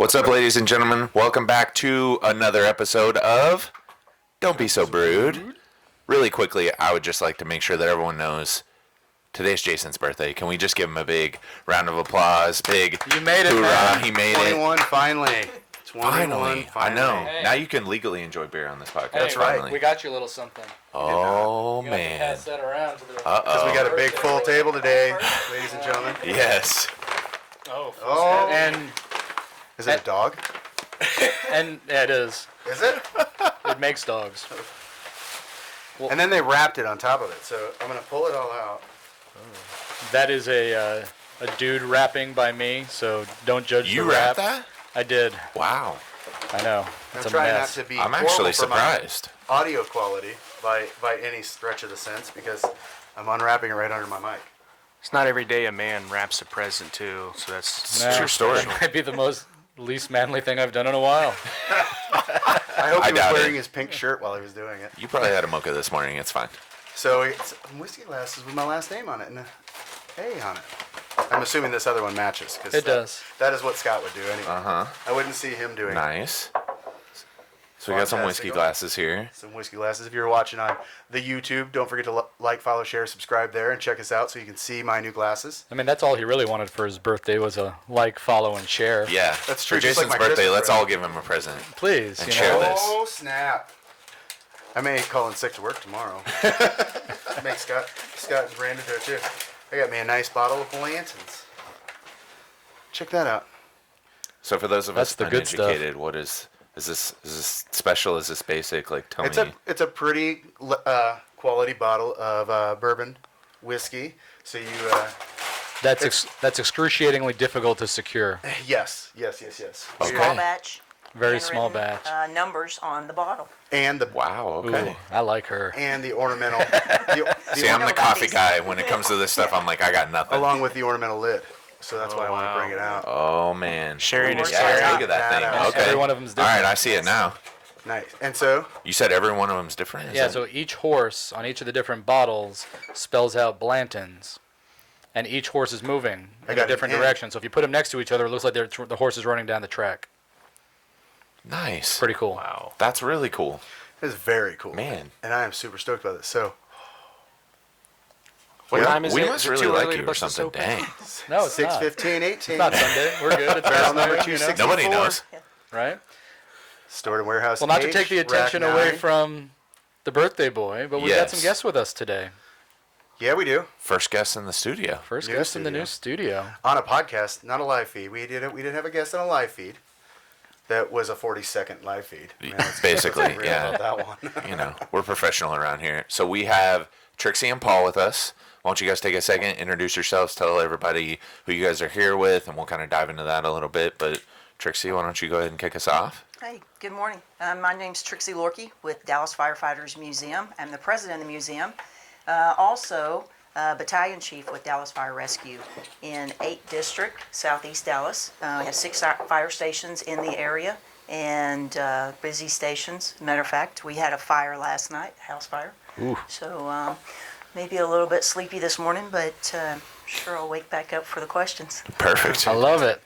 What's up, ladies and gentlemen? Welcome back to another episode of Don't Be So Brood. Really quickly, I would just like to make sure that everyone knows today's Jason's birthday. Can we just give him a big round of applause? Big You made it, hoorah. man. He made 21, it. finally. 21, I know. Hey. Now you can legally enjoy beer on this podcast. Hey, finally. we got you a little something. Oh, You have to man. pass that around to the Because we got a big full table today, ladies and gentlemen. Yes. Oh, and is it a dog? yeah, it is. Is it? It makes dogs. And then they wrapped it on top of it, so I'm going to pull it all out. That is a dude rapping by me, so don't judge You the rap. wrapped that? I did. Wow. I know. It's I'm a trying mess. not to be I'm horrible actually for my surprised. audio quality by any stretch of the sense because I'm unwrapping it right under my mic. It's not every day a man wraps a present too, so that's No, true story. It might be the least manly thing I've done in a while. I hope I he was doubt wearing it. his pink shirt while he was doing it. You probably had a mocha this morning. It's fine. So it's whiskey glasses with my last name on it and a A on it. I'm assuming this other one matches. Cause It does. That is what Scott would do anyway. Uh-huh. I wouldn't see him doing Nice. So we got some whiskey Fantastic. glasses here. some whiskey glasses. If you're watching on the YouTube, don't forget to like, follow, share, subscribe there, and check us out so you can see my new glasses. I mean, that's all he really wanted for his birthday was a like, follow, and share. Yeah. That's true, For just like Jason's my birthday, Christmas let's present. all give him a present. Please. And you share know. this. Oh, snap. I may call in sick to work tomorrow. Make Scott and Brandon do it too. I got me a nice bottle of Blanton's. Check that out. So for those of That's us the good stuff. uneducated, what is this special? Is this basic? Like, tell me. It's a pretty quality bottle of bourbon whiskey. So you That's excruciatingly difficult to secure. yes. Okay. Small batch. Very small handwritten, batch. Numbers on the bottle. And the Wow. Okay. Ooh, I like her. and the ornamental See, I'm the ornamental coffee piece. guy. When it comes to this stuff, I'm like, I got nothing. along with the ornamental lid. So that's why I want to bring it out. Oh man. sharing is Yeah, caring. look at that thing. That Okay. Every one of them's All right, different. I see it now. Nice. And so You said every one of them's different. Is Yeah, it? so each horse on each of the different bottles spells out Blanton's. And each horse is moving I in got a it different in. direction. So if you put them next to each other, it looks like the horse is running down the track. Nice. Pretty cool. Wow. That's really cool. it's very cool. Man. And I am super stoked about this. So What Yeah, time is we it? must Is it really too like early you to or bust the something. soap? Dang. No, it's not. 6:15, 18. It's not Sunday. We're good. It's Barrel number afternoon, you know, 264. Nobody knows. right? Stored in warehouse. Well, not to H, take the attention rack away 9. from the birthday boy, but we've got some Yes. guests with us today. Yeah, we do. First guest in the studio. First New guest in the studio. new studio. On a podcast, not a live feed. We didn't have a guest on a live feed. That was a 40-second live feed. Man, let's Basically, be real yeah. about that one. You know, we're professional around here. So we have Trixie and Paul with us. Why don't you guys take a second, introduce yourselves, tell everybody who you guys are here with, and we'll kind of dive into that a little bit. But Trixie, why don't you go ahead and kick us off? Hey, good morning. My name's Trixie Lorkey with Dallas Firefighters Museum. I'm the president of the museum. Also, battalion chief with Dallas Fire Rescue in 8th District, Southeast Dallas. We have 6 fire stations in the area and busy stations. Matter of fact, we had a fire last night, house fire. So maybe a little bit sleepy this morning, but sure I'll wake back up for the questions. Perfect. I love it.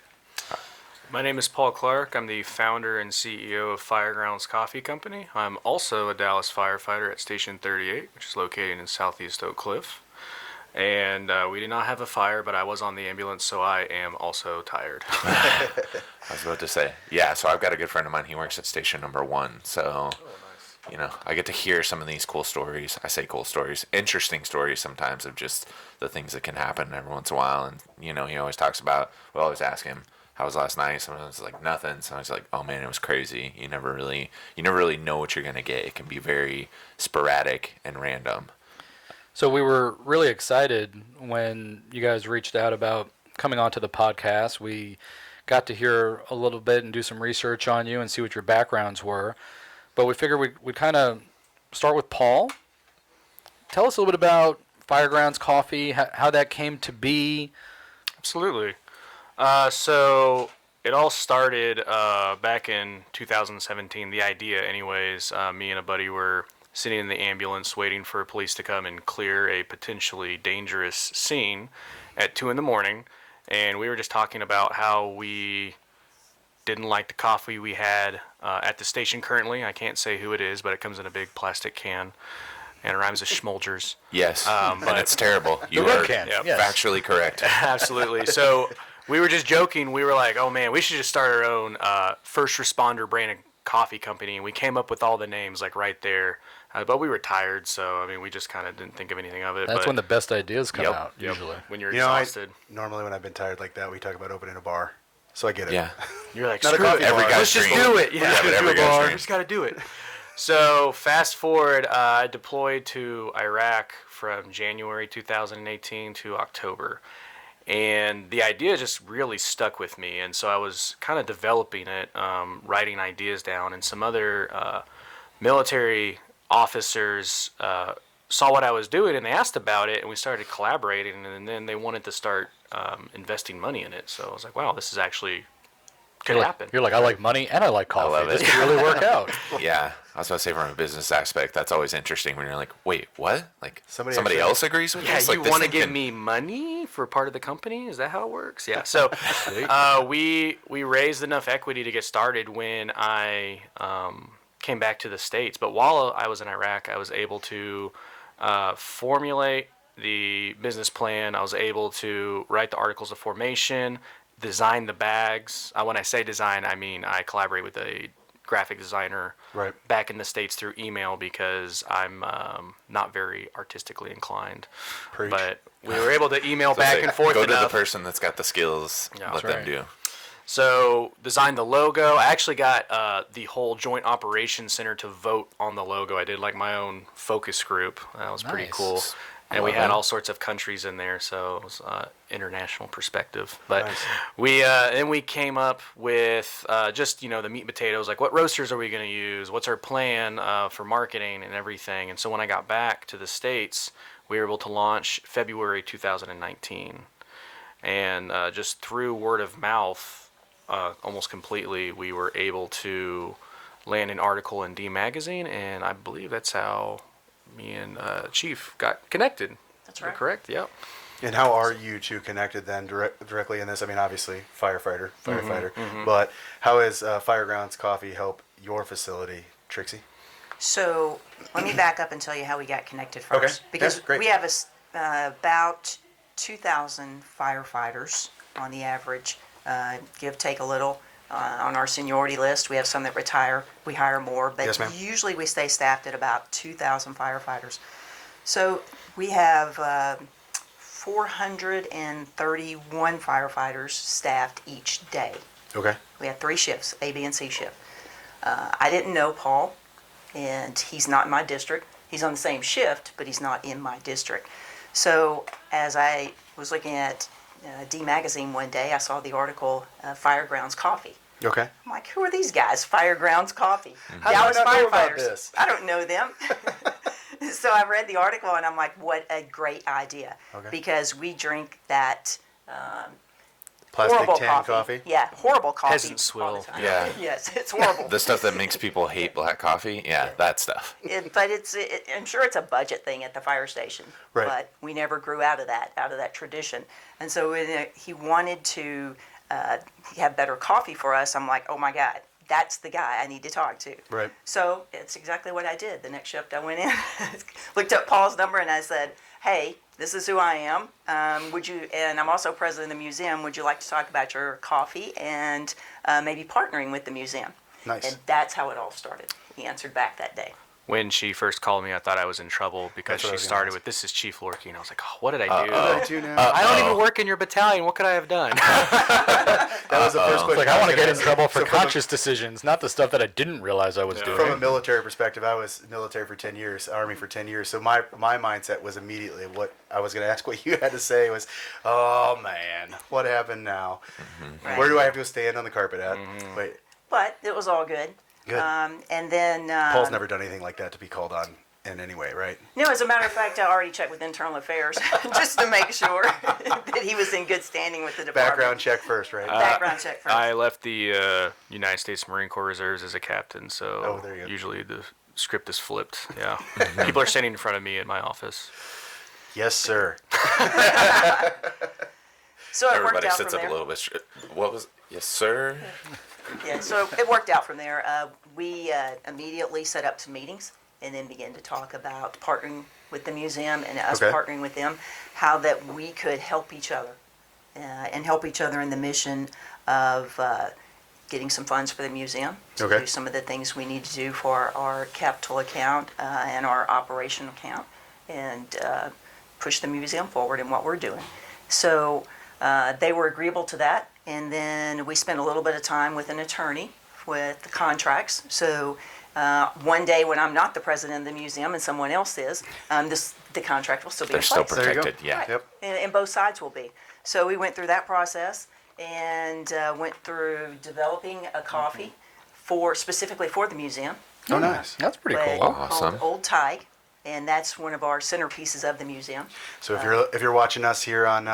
My name is Paul Clark. I'm the founder and CEO of Firegrounds Coffee Company. I'm also a Dallas firefighter at Station 38, which is located in Southeast Oak Cliff. And we did not have a fire, but I was on the ambulance, so I am also tired. I was about to say, yeah, so I've got a good friend of mine. He works at station number 1. So, you know, I get to hear some of these cool stories. I say cool stories, interesting stories sometimes of just the things that can happen every once in a while. And, you know, he always talks about, we always ask him, how was last night? Sometimes it's like nothing. Sometimes like, oh man, it was crazy. You never really know what you're going to get. It can be very sporadic and random. So we were really excited when you guys reached out about coming onto the podcast. We got to hear a little bit and do some research on you and see what your backgrounds were. But we figured we'd kind of start with Paul. Tell us a little bit about Firegrounds Coffee, how that came to be. Absolutely. So it all started back in 2017, the idea anyways. Me and a buddy were sitting in the ambulance waiting for police to come and clear a potentially dangerous scene at 2 in the morning. And we were just talking about how we didn't like the coffee we had at the station currently. I can't say who it is, but it comes in a big plastic can, and it rhymes with Schmolgers. Yes, but- and it's terrible. You red are can, Yep. yes. factually correct. Absolutely. So we were just joking. We were like, oh man, we should just start our own first responder branded coffee company. And we came up with all the names like right there. But we were tired, so I mean, we just kind of didn't think of anything of it. That's but, when the best ideas come Yep, out, yep. usually. When you're You know, exhausted. normally when I've been tired like that, we talk about opening a bar. So I get it. Yeah. You're like, Not a screw coffee it. bar. Every guy's Let's just dream. do it. Yeah, Yeah, but every guy's dream. just got to do it. So fast forward, I deployed to Iraq from January 2018 to October. And the idea just really stuck with me. And so I was kind of developing it, writing ideas down. And some other military officers saw what I was doing and they asked about it. And we started collaborating. And then they wanted to start investing money in it. So I was like, wow, this is actually could happen. You're like, I like money and I like coffee. love it. This could really work out. Yeah, I was about to say from a business aspect, that's always interesting when you're like, wait, what? Like Somebody somebody actually- else agrees with Yeah, this? Like, you this want to thing give can- me money for part of the company? Is that how it works? Yeah. So we raised enough equity to get started when I came back to the States. But while I was in Iraq, I was able to formulate the business plan. I was able to write the articles of formation, design the bags. When I say design, I mean I collaborate with a graphic designer Right. back in the States through email because I'm not very artistically inclined. Preach. But we were able to email So back say, and forth Go to enough. the person that's got the skills. Yeah. Let That's them right. do. So designed the logo. I actually got the whole Joint Operations Center to vote on the logo. I did like my own focus group. That was pretty Nice. cool. I And we love had that. all sorts of countries in there, so it was international perspective. But Nice. we came up with just the meat and potatoes, like what roasters are we going to use? What's our plan for marketing and everything? And so when I got back to the States, we were able to launch February 2019. And just through word of mouth, almost completely, we were able to land an article in D Magazine, and I believe that's how me and Chief got connected. That's right. Correct? Yep. And how are you two connected then directly in this? I mean, obviously, firefighter, but how has Firegrounds Coffee help your facility, Trixie? So let me back up and tell you how we got connected first. Okay. Because Yeah, great. we have about 2,000 firefighters on the average, give, take a little. On our seniority list, we have some that retire. We hire more, but Yes, ma'am. usually we stay staffed at about 2,000 firefighters. So we have 431 firefighters staffed each day. Okay. We have 3 shifts, A, B, and C shift. I didn't know Paul, and he's not in my district. He's on the same shift, but he's not in my district. So as I was looking at D Magazine one day, I saw the article, Firegrounds Coffee. Okay. I'm like, who are these guys? Firegrounds Coffee. How did I not know about this? I don't know them. So I read the article and I'm like, what a great idea. Okay. Because we drink that Plastic horrible tan coffee. Yeah, horrible coffee. Peasant all the swill. time. Yeah. Yes, it's horrible. The stuff that makes people hate black coffee. Yeah, that stuff. But I'm sure it's a budget thing at the fire station. Right. But we never grew out of that tradition. And so when he wanted to have better coffee for us, I'm like, oh my God, that's the guy I need to talk to. Right. So it's exactly what I did. The next shift I went in, looked up Paul's number, and I said, hey, this is who I am. And I'm also president of the museum. Would you like to talk about your coffee and maybe partnering with the museum? Nice. And that's how it all started. He answered back that day. When she first called me, I thought I was in trouble because That's what I she was gonna started ask. with, "This is Chief Lorky," and I was like, "Oh, what did I do? What did I do now? I don't even work in your battalion. What could I have done?" That was the first question. It's like, I want to get in was trouble gonna for ask. So conscious decisions, not the stuff that I didn't realize I was doing. From a military perspective, I was military for 10 years, Army for 10 years. So my mindset was immediately what I was going to ask what you had to say was, oh man, what happened now? Right. Where do I have to stand on the carpet at? Wait, But it was all good. Good. And then Paul's never done anything like that to be called on in any way, right? no, as a matter of fact, I already checked with Internal Affairs just to make sure that he was in good standing with the department. Background check first, right? Background check first. I left the United States Marine Corps Reserves as a captain, so Oh, there you go. usually the script is flipped. Yeah, people are standing in front of me in my office. Yes, sir. So it Everybody worked out sits from up there. a little bit. What was? Yes, sir. Yeah, so it worked out from there. We immediately set up some meetings and then began to talk about partnering with the museum and us Okay. partnering with them, how that we could help each other and help each other in the mission of getting some funds for the museum to Okay. do some of the things we need to do for our capital account and our operational account and push the museum forward in what we're doing. So they were agreeable to that, and then we spent a little bit of time with an attorney with the contracts. So one day when I'm not the president of the museum and someone else is, the contract will still be They're in still place. There you go. protected. Yeah. Right. Yep. And both sides will be. So we went through that process and went through developing a coffee specifically for the museum. Oh, nice. That's pretty but cool. Awesome. Called Old Tig, and that's one of our centerpieces of the museum. So if you're watching us here on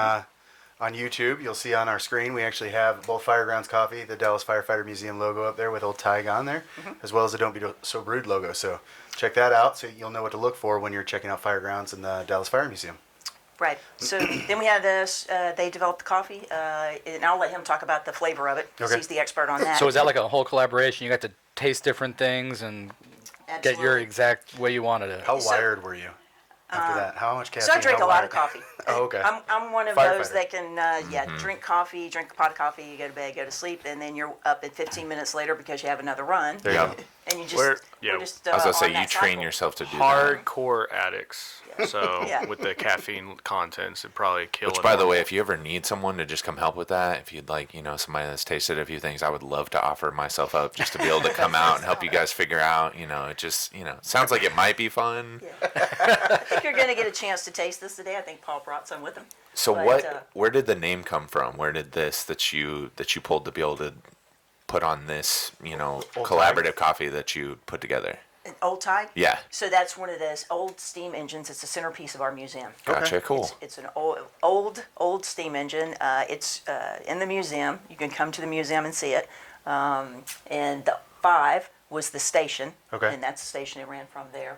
YouTube, you'll see on our screen we actually have both Firegrounds Coffee, the Dallas Firefighter Museum logo up there with Old Tig on there, as well as the Don't Be So Rude logo. So check that out so you'll know what to look for when you're checking out Firegrounds and the Dallas Fire Museum. Right. So then we had this. They developed the coffee, and I'll let him talk about the flavor of it. 'Cause Okay. he's the expert on that. So is that like a whole collaboration? You got to taste different things and get your Absolutely. exact way you wanted it. How So- wired were you after that? How much caffeine? So I drink how a lot wired? of coffee. Oh, okay. I'm one of Firefighter. those that can, drink coffee, drink a pot of coffee, you go to bed, go to sleep, and then you're up at 15 minutes later because you have another run. There you Yeah. go. And you just, We're- we're yeah. just I was gonna on say you that train cycle. yourself to do that. Hardcore addicts. So Yeah. with the caffeine contents, it probably kill. Which, a by the normal- way, if you ever need someone to just come help with that, if you'd like, somebody that's tasted a few things, I would love to offer myself up just to be able to come out and help you guys figure out, it just, sounds like it might be fun. Yeah. I think you're going to get a chance to taste this today. I think Paul brought some with him. So But, where did the name come from? Where did this that you pulled to be able to put on this, collaborative coffee that you put together? An Old Tig? Yeah. So that's one of those old steam engines. It's the centerpiece of our museum. Gotcha. Cool. It's an old steam engine. It's in the museum. You can come to the museum and see it. And the 5 was the station. Okay. And that's the station it ran from there.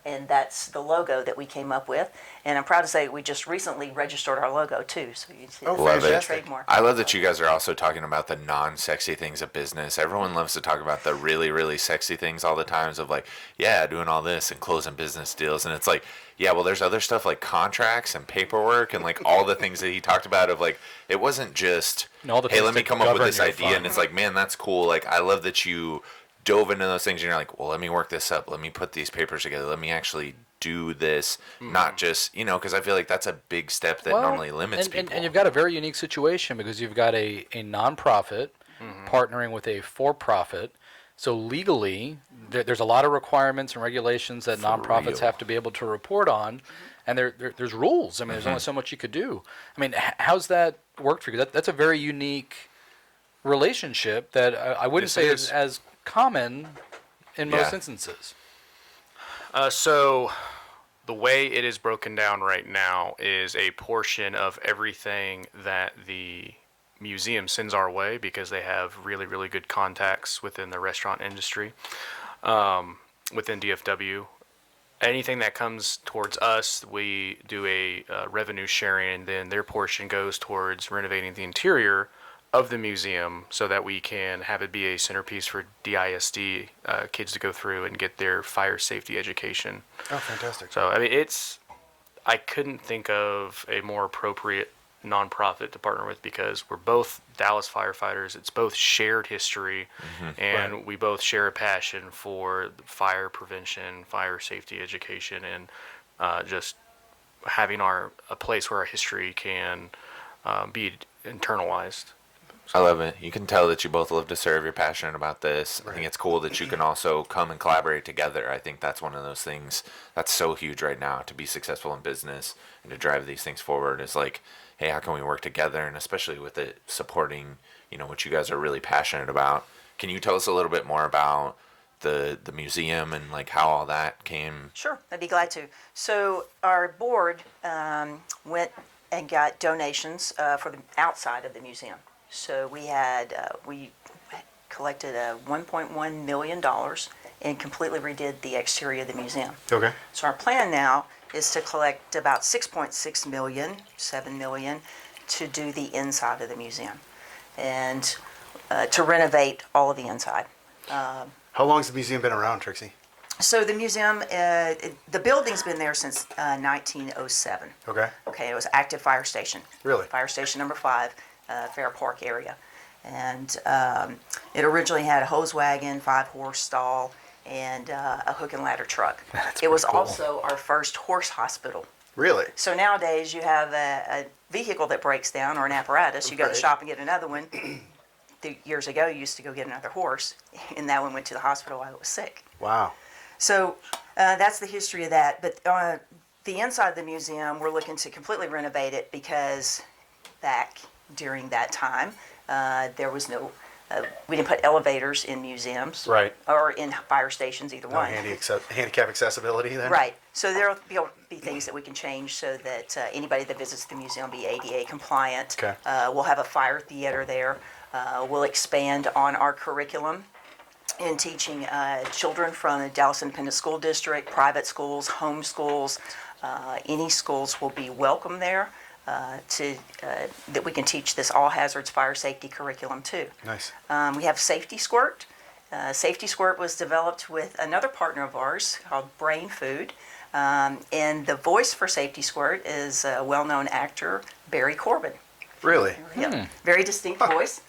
And that's the logo that we came up with. And I'm proud to say we just recently registered our logo too. So you see Oh, it's Love a it. trademark. I love that you guys are also talking about the non-sexy things of business. Everyone loves to talk about the really, really sexy things all the times of like, yeah, doing all this and closing business deals. And it's like, yeah, well, there's other stuff like contracts and paperwork and like all the things that he talked about of like, it wasn't just, And all the hey, things let me that come up with govern this your idea. fund. And it's like, man, that's cool. Like, I love that you dove into those things and you're like, well, let me work this up. Let me put these papers together. Let me actually do this, not just, because I feel like that's a big step that normally limits people. And you've got a very unique situation because you've got a nonprofit partnering with a for-profit. So legally, there's a lot of requirements and regulations that nonprofits real. have to be able to report on, and there's rules. I mean, there's only so much you could do. I mean, how's that worked for you? That's a very unique relationship that I wouldn't This say is. is as common in most Yeah. instances. So the way it is broken down right now is a portion of everything that the museum sends our way because they have really, really good contacts within the restaurant industry, within DFW. Anything that comes towards us, we do a revenue sharing, and then their portion goes towards renovating the interior of the museum so that we can have it be a centerpiece for DISD kids to go through and get their fire safety education. Oh, fantastic. So, I mean, I couldn't think of a more appropriate nonprofit to partner with because we're both Dallas firefighters. It's both shared history, and we both share a passion for fire prevention, fire safety education, and just having a place where our history can be internalized. I love it. You can tell that you both love to serve. You're passionate about this. I think it's cool that you can also come and collaborate together. I think that's one of those things that's so huge right now to be successful in business and to drive these things forward. Is like, hey, how can we work together? And especially with it supporting, what you guys are really passionate about. Can you tell us a little bit more about the museum and like how all that came? Sure, I'd be glad to. So our board went and got donations for the outside of the museum. So we collected $1.1 million and completely redid the exterior of the museum. Okay. So our plan now is to collect about 6.6 million, 7 million, to do the inside of the museum. And to renovate all of the inside. How long has the museum been around, Trixie? So the museum, the building's been there since 1907. Okay. Okay, it was active fire station. Really? Fire station number 5, Fair Park area. And it originally had a hose wagon, 5-horse stall, and a hook and ladder truck. It was pretty cool. also our first horse hospital. Really? So nowadays you have a vehicle that breaks down or an apparatus, you go to the Right. shop and get another one. Years ago, you used to go get another horse, and that one went to the hospital while it was sick. Wow. So that's the history of that. But the inside of the museum, we're looking to completely renovate it because back during that time, there was no, we didn't put elevators in museums. Right. Or in fire stations, either No one. handicap accessibility then? Right. So there'll be things that we can change so that anybody that visits the museum be ADA compliant. Okay. We'll have a fire theater there. We'll expand on our curriculum in teaching children from the Dallas Independent School District, private schools, home schools. Any schools will be welcome there that we can teach this all hazards fire safety curriculum too. Nice. We have Safety Squirt. Safety Squirt was developed with another partner of ours called Brain Food. And the voice for Safety Squirt is a well-known actor, Barry Corbin. Really? Yep. Very distinct voice.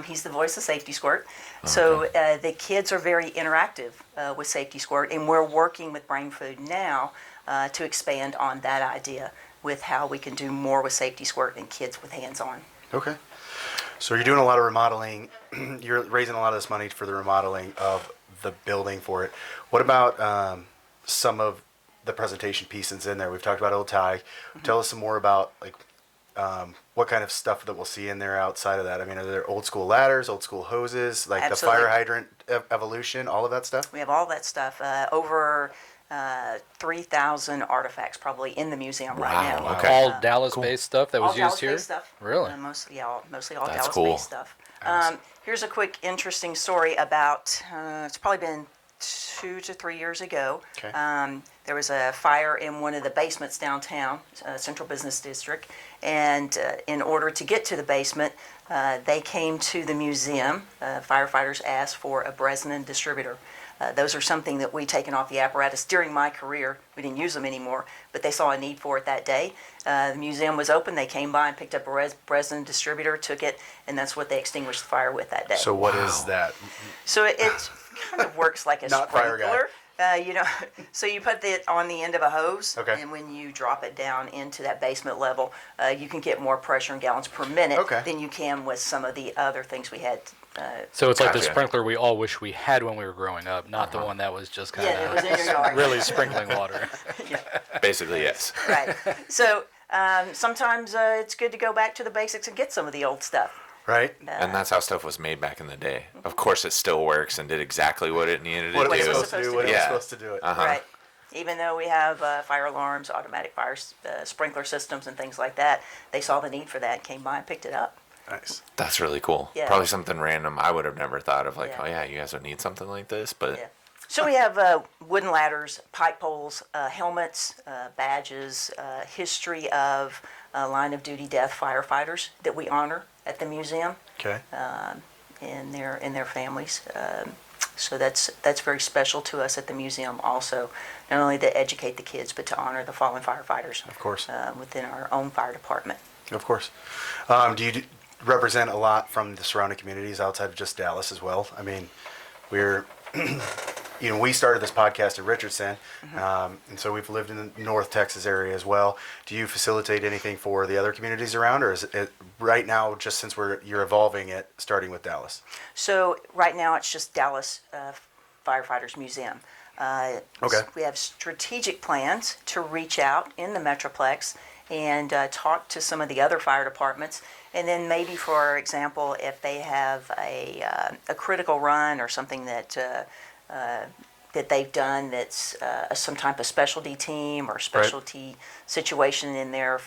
He's the voice of Safety Squirt. So the kids are very interactive with Safety Squirt, and we're working with Brain Food now to expand on that idea with how we can do more with Safety Squirt and kids with hands-on. Okay. So you're doing a lot of remodeling. You're raising a lot of this money for the remodeling of the building for it. What about some of the presentation pieces in there? We've talked about Old Ty. Tell us some more about what kind of stuff that we'll see in there outside of that. I mean, are there old school ladders, old school hoses, like Absolutely. the fire hydrant evolution, all of that stuff? We have all that stuff. Over 3,000 artifacts probably in the museum right now. Wow, okay. All Dallas-based stuff that was All used here? Dallas-based stuff. Really? Mostly all That's Dallas-based cool. stuff. Here's a quick, interesting story about. It's probably been 2 to 3 years ago. Okay. There was a fire in one of the basements downtown, Central Business District, and in order to get to the basement, they came to the museum. Firefighters asked for a Bresnan distributor. Those are something that we taken off the apparatus during my career. We didn't use them anymore, but they saw a need for it that day. The museum was open. They came by and picked up a Bresnan distributor, took it, and that's what they extinguished the fire with that day. So what is that? So it kind of works like a Not fire guy. sprinkler. So you put it on the end of a hose, Okay. and when you drop it down into that basement level, you can get more pressure in gallons per minute Okay. than you can with some of the other things we had. So it's like the Gotcha. sprinkler we all wish we had when we were growing up, not the one that was just kind Yeah, it was of in your yard. really sprinkling water. Basically, yes. Right. So sometimes it's good to go back to the basics and get some of the old stuff. Right? And that's how stuff was made back in the day. Of course, it still works and did exactly what it needed What to it was do. supposed to do, what it was Yeah. supposed to do it. Uh-huh. Right. Even though we have fire alarms, automatic fire sprinkler systems, and things like that, they saw the need for that and came by and picked it up. Nice. That's really cool. Yeah. Probably something random I would have never thought of, like, Yeah. oh yeah, you guys would need something like this, but Yeah. So we have wooden ladders, pike poles, helmets, badges, history of line of duty death firefighters that we honor at the museum Okay. and their families. So that's very special to us at the museum also, not only to educate the kids, but to honor the fallen firefighters. Of course. Within our own fire department. Of course. Do you represent a lot from the surrounding communities outside of just Dallas as well? I mean, we're, we started this podcast in Richardson, and so we've lived in the North Texas area as well. Do you facilitate anything for the other communities around, or is it right now, just since you're evolving it, starting with Dallas? So right now it's just Dallas Firefighters Museum. Okay. We have strategic plans to reach out in the Metroplex and talk to some of the other fire departments. And then maybe, for example, if they have a critical run or something that they've done that's some type of specialty team or specialty situation in their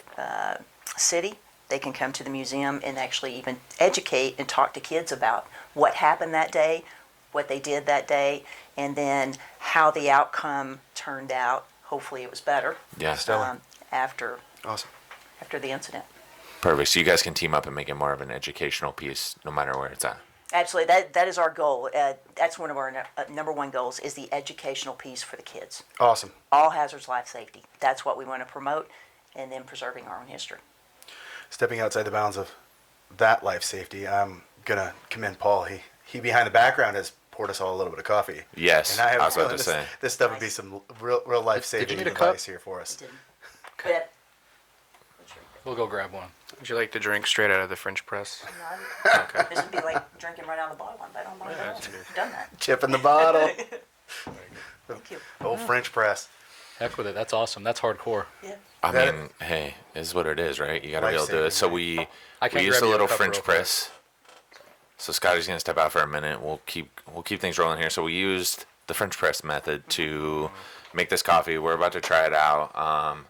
city, they can come to the museum and actually even educate and talk to kids about what happened that day, what they did that day, and then how the outcome turned out. Hopefully it was better yeah. Stellar. after Awesome. the incident. Perfect. So you guys can team up and make it more of an educational piece, no matter where it's at. Absolutely, that is our goal. That's one of our number one goals is the educational piece for the kids. Awesome. All hazards, life safety. That's what we want to promote, and then preserving our own history. Stepping outside the bounds of that life safety, I'm gonna commend Paul. He behind the background has poured us all a little bit of coffee. Yes, and I have I was a about feeling to say. this stuff would be some real life saving need a cup? advice here for us. Didn't. But, We'll go grab one. Would you like to drink straight out of the French press? no, this would be like drinking right out of the bottle. I don't mind that. I've done that. Chip in the bottle. Thank you. Old French press. Heck with it. That's awesome. That's hardcore. Yeah. I That- mean, hey, it is what it is, right? You got to be able to do it. Life-saving, So right? we I can used grab a you a little cup French real quick. press. So Scotty's gonna step out for a minute. We'll keep things rolling here. So we used the French press method to make this coffee. We're about to try it out.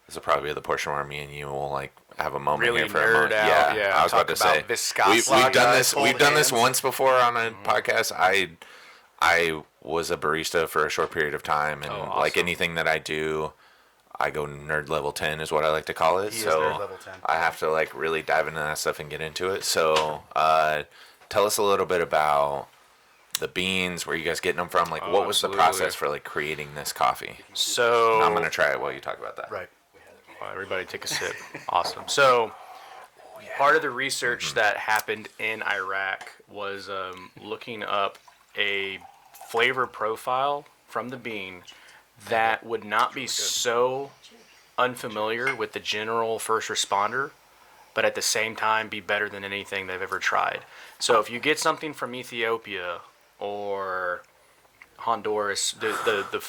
This will probably be the portion where me and you will like have a moment Really here for a nerd moment. out, Yeah, yeah, I was about talk to say about viscosity. we've done Guys, this. hold We've done this hands. once before on a podcast. I was a barista for a short period of time, and Oh, like awesome. anything that I do, I go nerd level 10 is what I like to call it. He is so nerd level 10. I have to like really dive into that stuff and get into it. So tell us a little bit about the beans, where you guys getting them from, like what was the absolutely. process for like creating this coffee? So I'm gonna try it while you talk about that. Right. Everybody take a sip. Awesome. So, part of the research that happened in Iraq was looking up a flavor profile from the bean that would not be so unfamiliar with the general first responder, but at the same time be better than anything they've ever tried. So, if you get something from Ethiopia or Honduras, the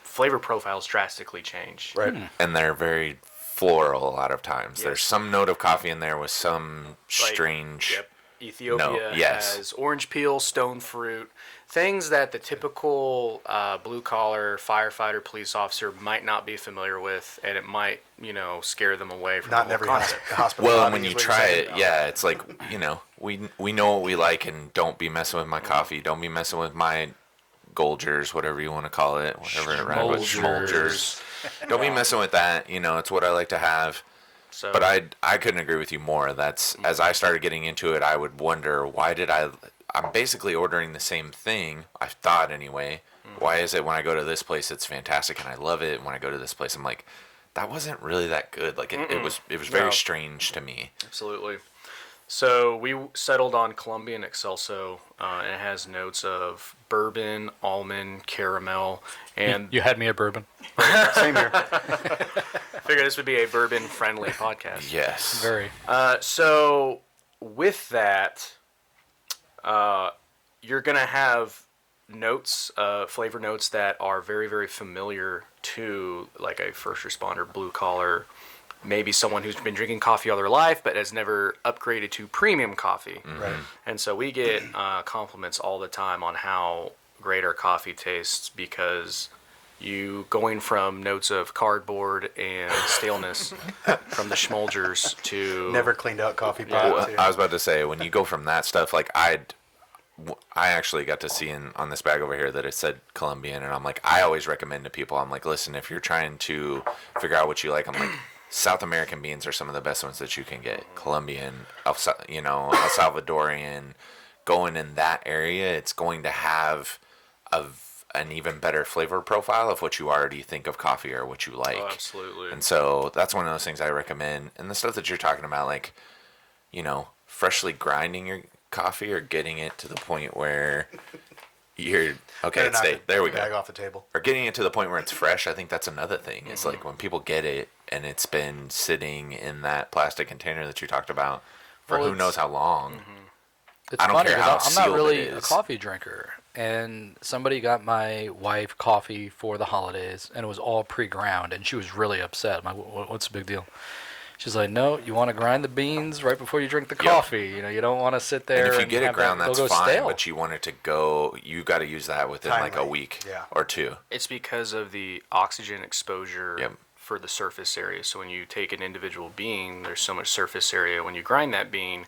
flavor profiles drastically change. Right. And they're very floral a lot of times. Yes. There's some note of coffee in there with some Like, strange. Yep. Ethiopia yes. has orange peel, stone fruit, things that the typical blue collar firefighter, police officer might not be familiar with, and it might, scare them away from Not in the every whole concept. hospital. Well, lobby and when is you what you're try saying. it, yeah, it's like, we know what we like, and don't be messing with my coffee. Don't be messing with my Golgers, whatever you want to call it, whatever it rhymes with, Schmolgers. Don't be messing with that. It's what I like to have. So, But I couldn't agree with you more. That's as I started getting into it, I would wonder I'm basically ordering the same thing. I thought anyway. Why is it when I go to this place it's fantastic and I love it, and when I go to this place I'm like, that wasn't really that good. Like it was very No. strange to me. absolutely. So we settled on Colombian Excelso, and it has notes of bourbon, almond, caramel, and You had me at bourbon. Same here. I figured this would be a bourbon-friendly podcast. Yes. Very. So with that, you're gonna have notes, flavor notes that are very, very familiar to like a first responder, blue collar, maybe someone who's been drinking coffee all their life but has never upgraded to premium coffee. Right. And so we get compliments all the time on how great our coffee tastes because you going from notes of cardboard and staleness from the Schmolgers to Never cleaned out coffee Well, pot. too. I was about to say, when you go from that stuff, like I actually got to see on this bag over here that it said Colombian, and I'm like, I always recommend to people, I'm like, listen, if you're trying to figure out what you like, I'm like, South American beans are some of the best ones that you can get. Colombian, El Salvadorian, going in that area, it's going to have an even better flavor profile of what you already think of coffee or what you like. Oh, absolutely. And so that's one of those things I recommend. And the stuff that you're talking about, like, freshly grinding your coffee or getting it to the point where you're okay. Better knock Stay there. We bag go. off the table. Or getting it to the point where it's fresh. I think that's another thing. It's like when people get it and it's been sitting in that plastic container that you talked about for Well, who knows how long. It's I don't funny care 'cause how I'm not sealed it really a is. coffee drinker, and somebody got my wife coffee for the holidays, and it was all pre-ground, and she was really upset. I'm like, what's the big deal? She's like, no, you want to grind the beans right before you drink the coffee. You don't want to sit there. And if you get it have ground, that, that's they'll go fine. stale. But you want it to go. You got to use that within like a Timely, week yeah. or two. It's because of the oxygen exposure Yep. for the surface area. So when you take an individual bean, there's so much surface area. When you grind that bean,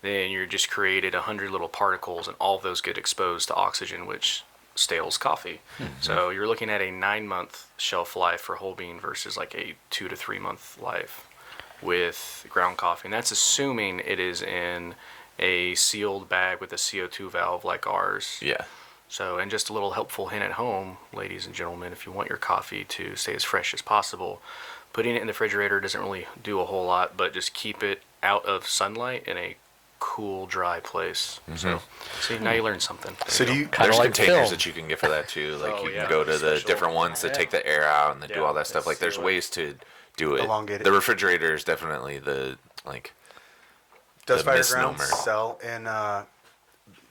then you're just created 100 little particles, and all of those get exposed to oxygen, which stales coffee. So you're looking at a 9-month shelf life for whole bean versus like a 2 to 3 month life. with ground coffee, and that's assuming it is in a sealed bag with a CO2 valve like ours. Yeah. So, and just a little helpful hint at home, ladies and gentlemen, if you want your coffee to stay as fresh as possible, putting it in the refrigerator doesn't really do a whole lot, but just keep it out of sunlight in a cool, dry place. So, see, now you learned something. There So you do go. you? Kinda There's like containers film. that you can get for that too. Like Oh, you yeah. can go to the Special- different ones that take the air out and they do Yeah, all that stuff. Like there's seal it. ways to do it. Elongate it. The refrigerator is definitely the like. Does the Firegrounds misnomer. sell in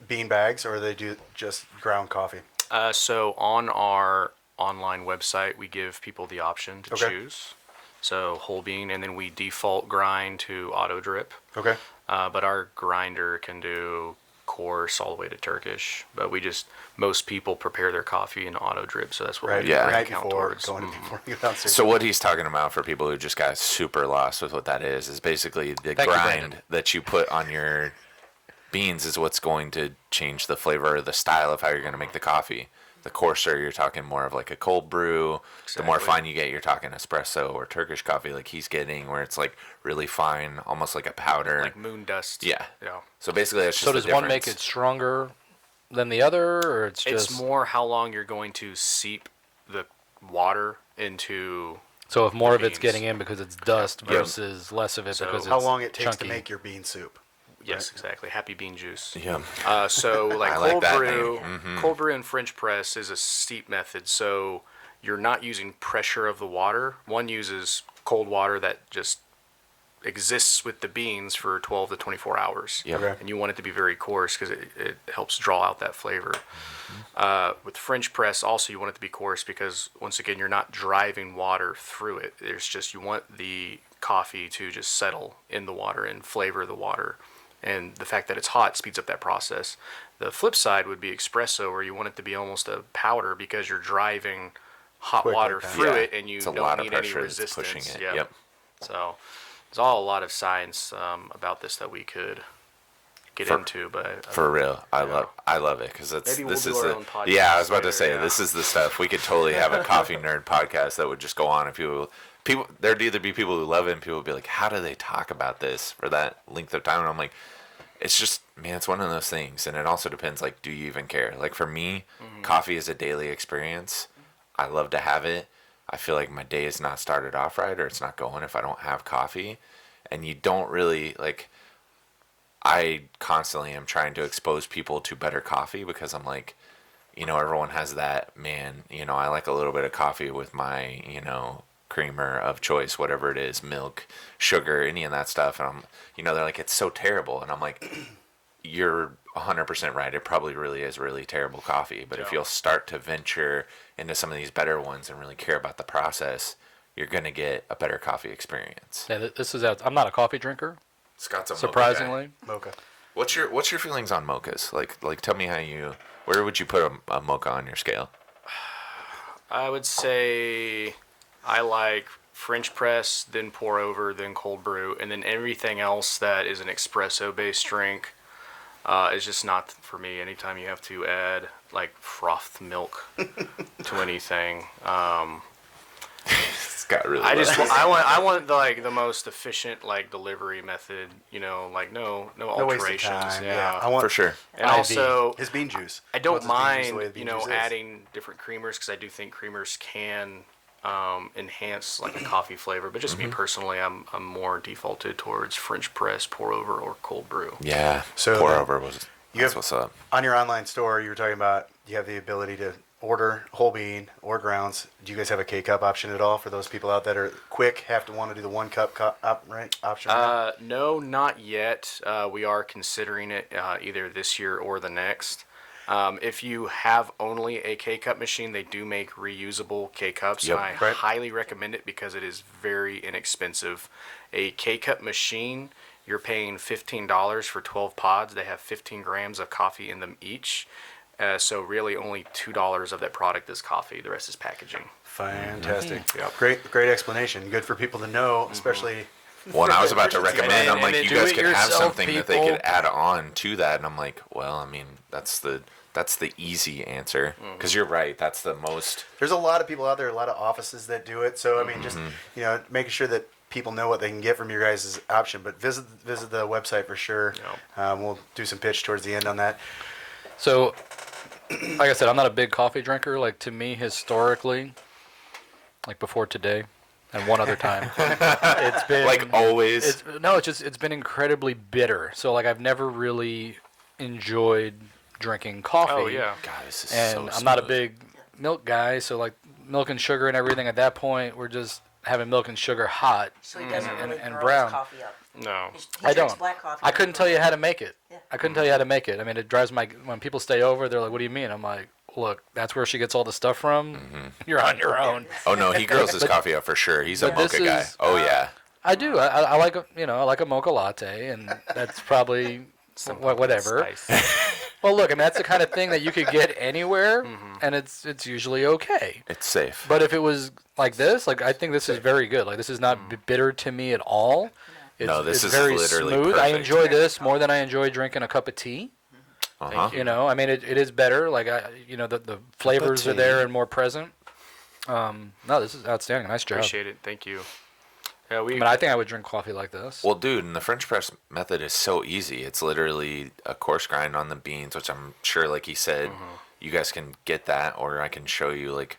bean bags, or they do just ground coffee? So on our online website, we give people the option to Okay. choose. So whole bean, and then we default grind to auto drip. Okay. But our grinder can do coarse all the way to Turkish. But most people prepare their coffee in auto drip, so that's what Right. we Yeah. The night count before towards. going before you go downstairs. So what he's talking about for people who just got super lost with what that is basically the Thank you, grind Brandon. that you put on your beans is what's going to change the flavor or the style of how you're going to make the coffee. The coarser, you're talking more of like a cold brew. The more Exactly. fine you get, you're talking espresso or Turkish coffee like he's getting, where it's like really fine, almost like a powder. Like moon dust. Yeah. Yeah. So basically, that's just So the does one make difference. it stronger than the other, or it's just It's more how long you're going to seep the water into. so if more of it's beans. getting in because it's dust Yeah. versus less of it So- because it's how long it takes chunky. to make your bean soup? Yes, exactly. Happy bean juice. Yeah. So like I like cold that brew, name. cold brew and French press is a steep method. So you're not using pressure of the water. One uses cold water that just exists with the beans for 12 to 24 hours. Yep. Okay. And you want it to be very coarse because it helps draw out that flavor. With French press, also you want it to be coarse because once again you're not driving water through it. There's just you want the coffee to just settle in the water and flavor the water. And the fact that it's hot speeds up that process. The flip side would be espresso, where you want it to be almost a powder because you're driving hot Quick water like that. through Yeah. it, and you It's a don't lot of need any pressure that's resistance. pushing it. Yeah. Yep. So there's all a lot of science about this that we could get For- into, but For real, I Yeah. love it because Maybe we'll this do is our the own podcast yeah. I was about to later, say yeah. this is the stuff we could totally have a coffee nerd podcast that would just go on and people there'd either be people who love it and people would be like, how do they talk about this for that length of time? And I'm like, it's just man, it's one of those things, and it also depends. Like, do you even care? Like for me, coffee is a daily experience. I love to have it. I feel like my day is not started off right or it's not going if I don't have coffee, and you don't really like. I constantly am trying to expose people to better coffee because I'm like, everyone has that, man, I like a little bit of coffee with my, creamer of choice, whatever it is, milk, sugar, any of that stuff. And they're like, it's so terrible. And I'm like, you're 100% right. It probably really is really terrible coffee. But if Yeah. you'll start to venture into some of these better ones and really care about the process, you're going to get a better coffee experience. Yeah, this is I'm not a coffee drinker, Scott's a mocha guy. surprisingly. Mocha. What's your feelings on mochas? Like tell me where would you put a mocha on your scale? I would say I like French press, then pour over, then cold brew, and then everything else that is an espresso based drink is just not for me. Anytime you have to add like frothed milk to anything, Scott really. I loves just it. I want the most efficient delivery method. Like no No waste of alterations. time. Yeah. I want for sure. And IV, also, his bean juice. I He don't wants his bean juice the way mind, the bean juice is. adding different creamers because I do think creamers can enhance like a coffee flavor. But just me personally, I'm more defaulted towards French press, pour over, or cold brew. Yeah. So pour then over was. you That's have- what's up. On your online store, you were talking about you have the ability to order whole bean or grounds. Do you guys have a K-cup option at all for those people out that are quick, have to want to do the 1 cup option? No, not yet. We are considering it either this year or the next. If you have only a K-cup machine, they do make reusable K-cups, Yep. and I Right. highly recommend it because it is very inexpensive. A K-cup machine, you're paying $15 for 12 pods. They have 15 grams of coffee in them each. So really only $2 of that product is coffee. The rest is packaging. Fantastic. Yep. Great explanation. Good for people to know, especially. Well, and I was about to recommend. I'm And like, then you do guys it could have yourself, something that they people. could add on to that, and I'm like, well, I mean, that's the easy answer because you're right. That's the most. There's a lot of people out there, a lot of offices that do it. So I mean, just making sure that people know what they can get from your guys' option. But visit the website for sure. We'll do some pitch towards the end on that. So, like I said, I'm not a big coffee drinker. Like, to me, historically, like before today and one other time, it's been Like always. It's been incredibly bitter. So, like, I've never really enjoyed drinking coffee. Oh yeah. God, this is And so I'm not a smooth. big milk guy, so like milk and sugar and everything. At that point, we're just having milk and sugar hot. So he doesn't really and grow brown. his coffee up. No. He I drinks don't. black coffee. I couldn't tell you how to make it. Yeah. I couldn't tell you how to make it. I mean, it drives when people stay over, they're like, "What do you mean?" I'm like, "Look, that's where she gets all the stuff from. You're on your own." Oh no, he grows his coffee up for sure. He's a but this mocha guy. is, Oh yeah. I do. I like I like a mocha latte, and that's probably whatever. Spice. Well, look, I mean, that's the kind of thing that you could get anywhere, and it's usually okay. It's safe. But if it was like this, like I think this is very good. Like this is not bitter to me at all. It's, No, this it's is very literally smooth. I perfect. enjoy this more than I enjoy drinking a cup of tea. Uh-huh. You know, I mean, it is better. Like the flavors are tea. there and more present. No, this is outstanding. Nice job. Appreciate it. Thank you. Yeah, I mean, I think I would drink coffee like this. Well, dude, and the French press method is so easy. It's literally a coarse grind on the beans, which I'm sure, like he said, you guys can get that, or I can show you, like,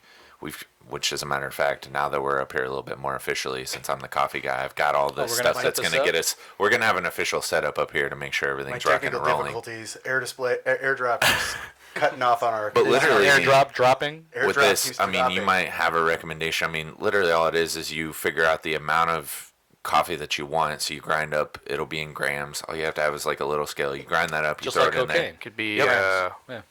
which as a matter of fact, now that we're up here a little bit more officially, since I'm the coffee guy, I've got all the we're gonna stuff set that's this going to up? get us. We're going to have an official setup up here to make sure My everything's rocking technical and rolling. difficulties, airdrop is cutting off on our. But literally, Airdrop dropping. with Airdrop this, keeps I mean, you dropping. might have a recommendation. I mean, literally all it is you figure out the amount of coffee that you want. So you grind up, it'll be in grams. All you have to have is like a little scale. You grind that up, you Just throw like it in there. cocaine. could be Yep. Yeah.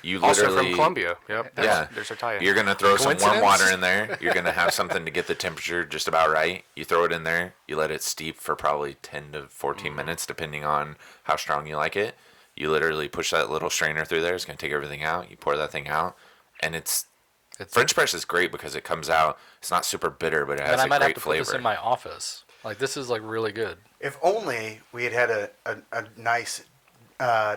You also literally, from Colombia. Yep. Yeah. There's our tie-in. You're gonna throw some warm Coincidence? water in there. You're gonna have something to get the temperature just about right. You throw it in there. You let it steep for probably 10 to 14 minutes, depending on how strong you like it. You literally push that little strainer through there. It's gonna take everything out. You pour that thing out, and it's French press is great because it comes out. It's not super bitter, but it has And I a might have great to put flavor. this in my office. Like this is like really good. If only we had a nice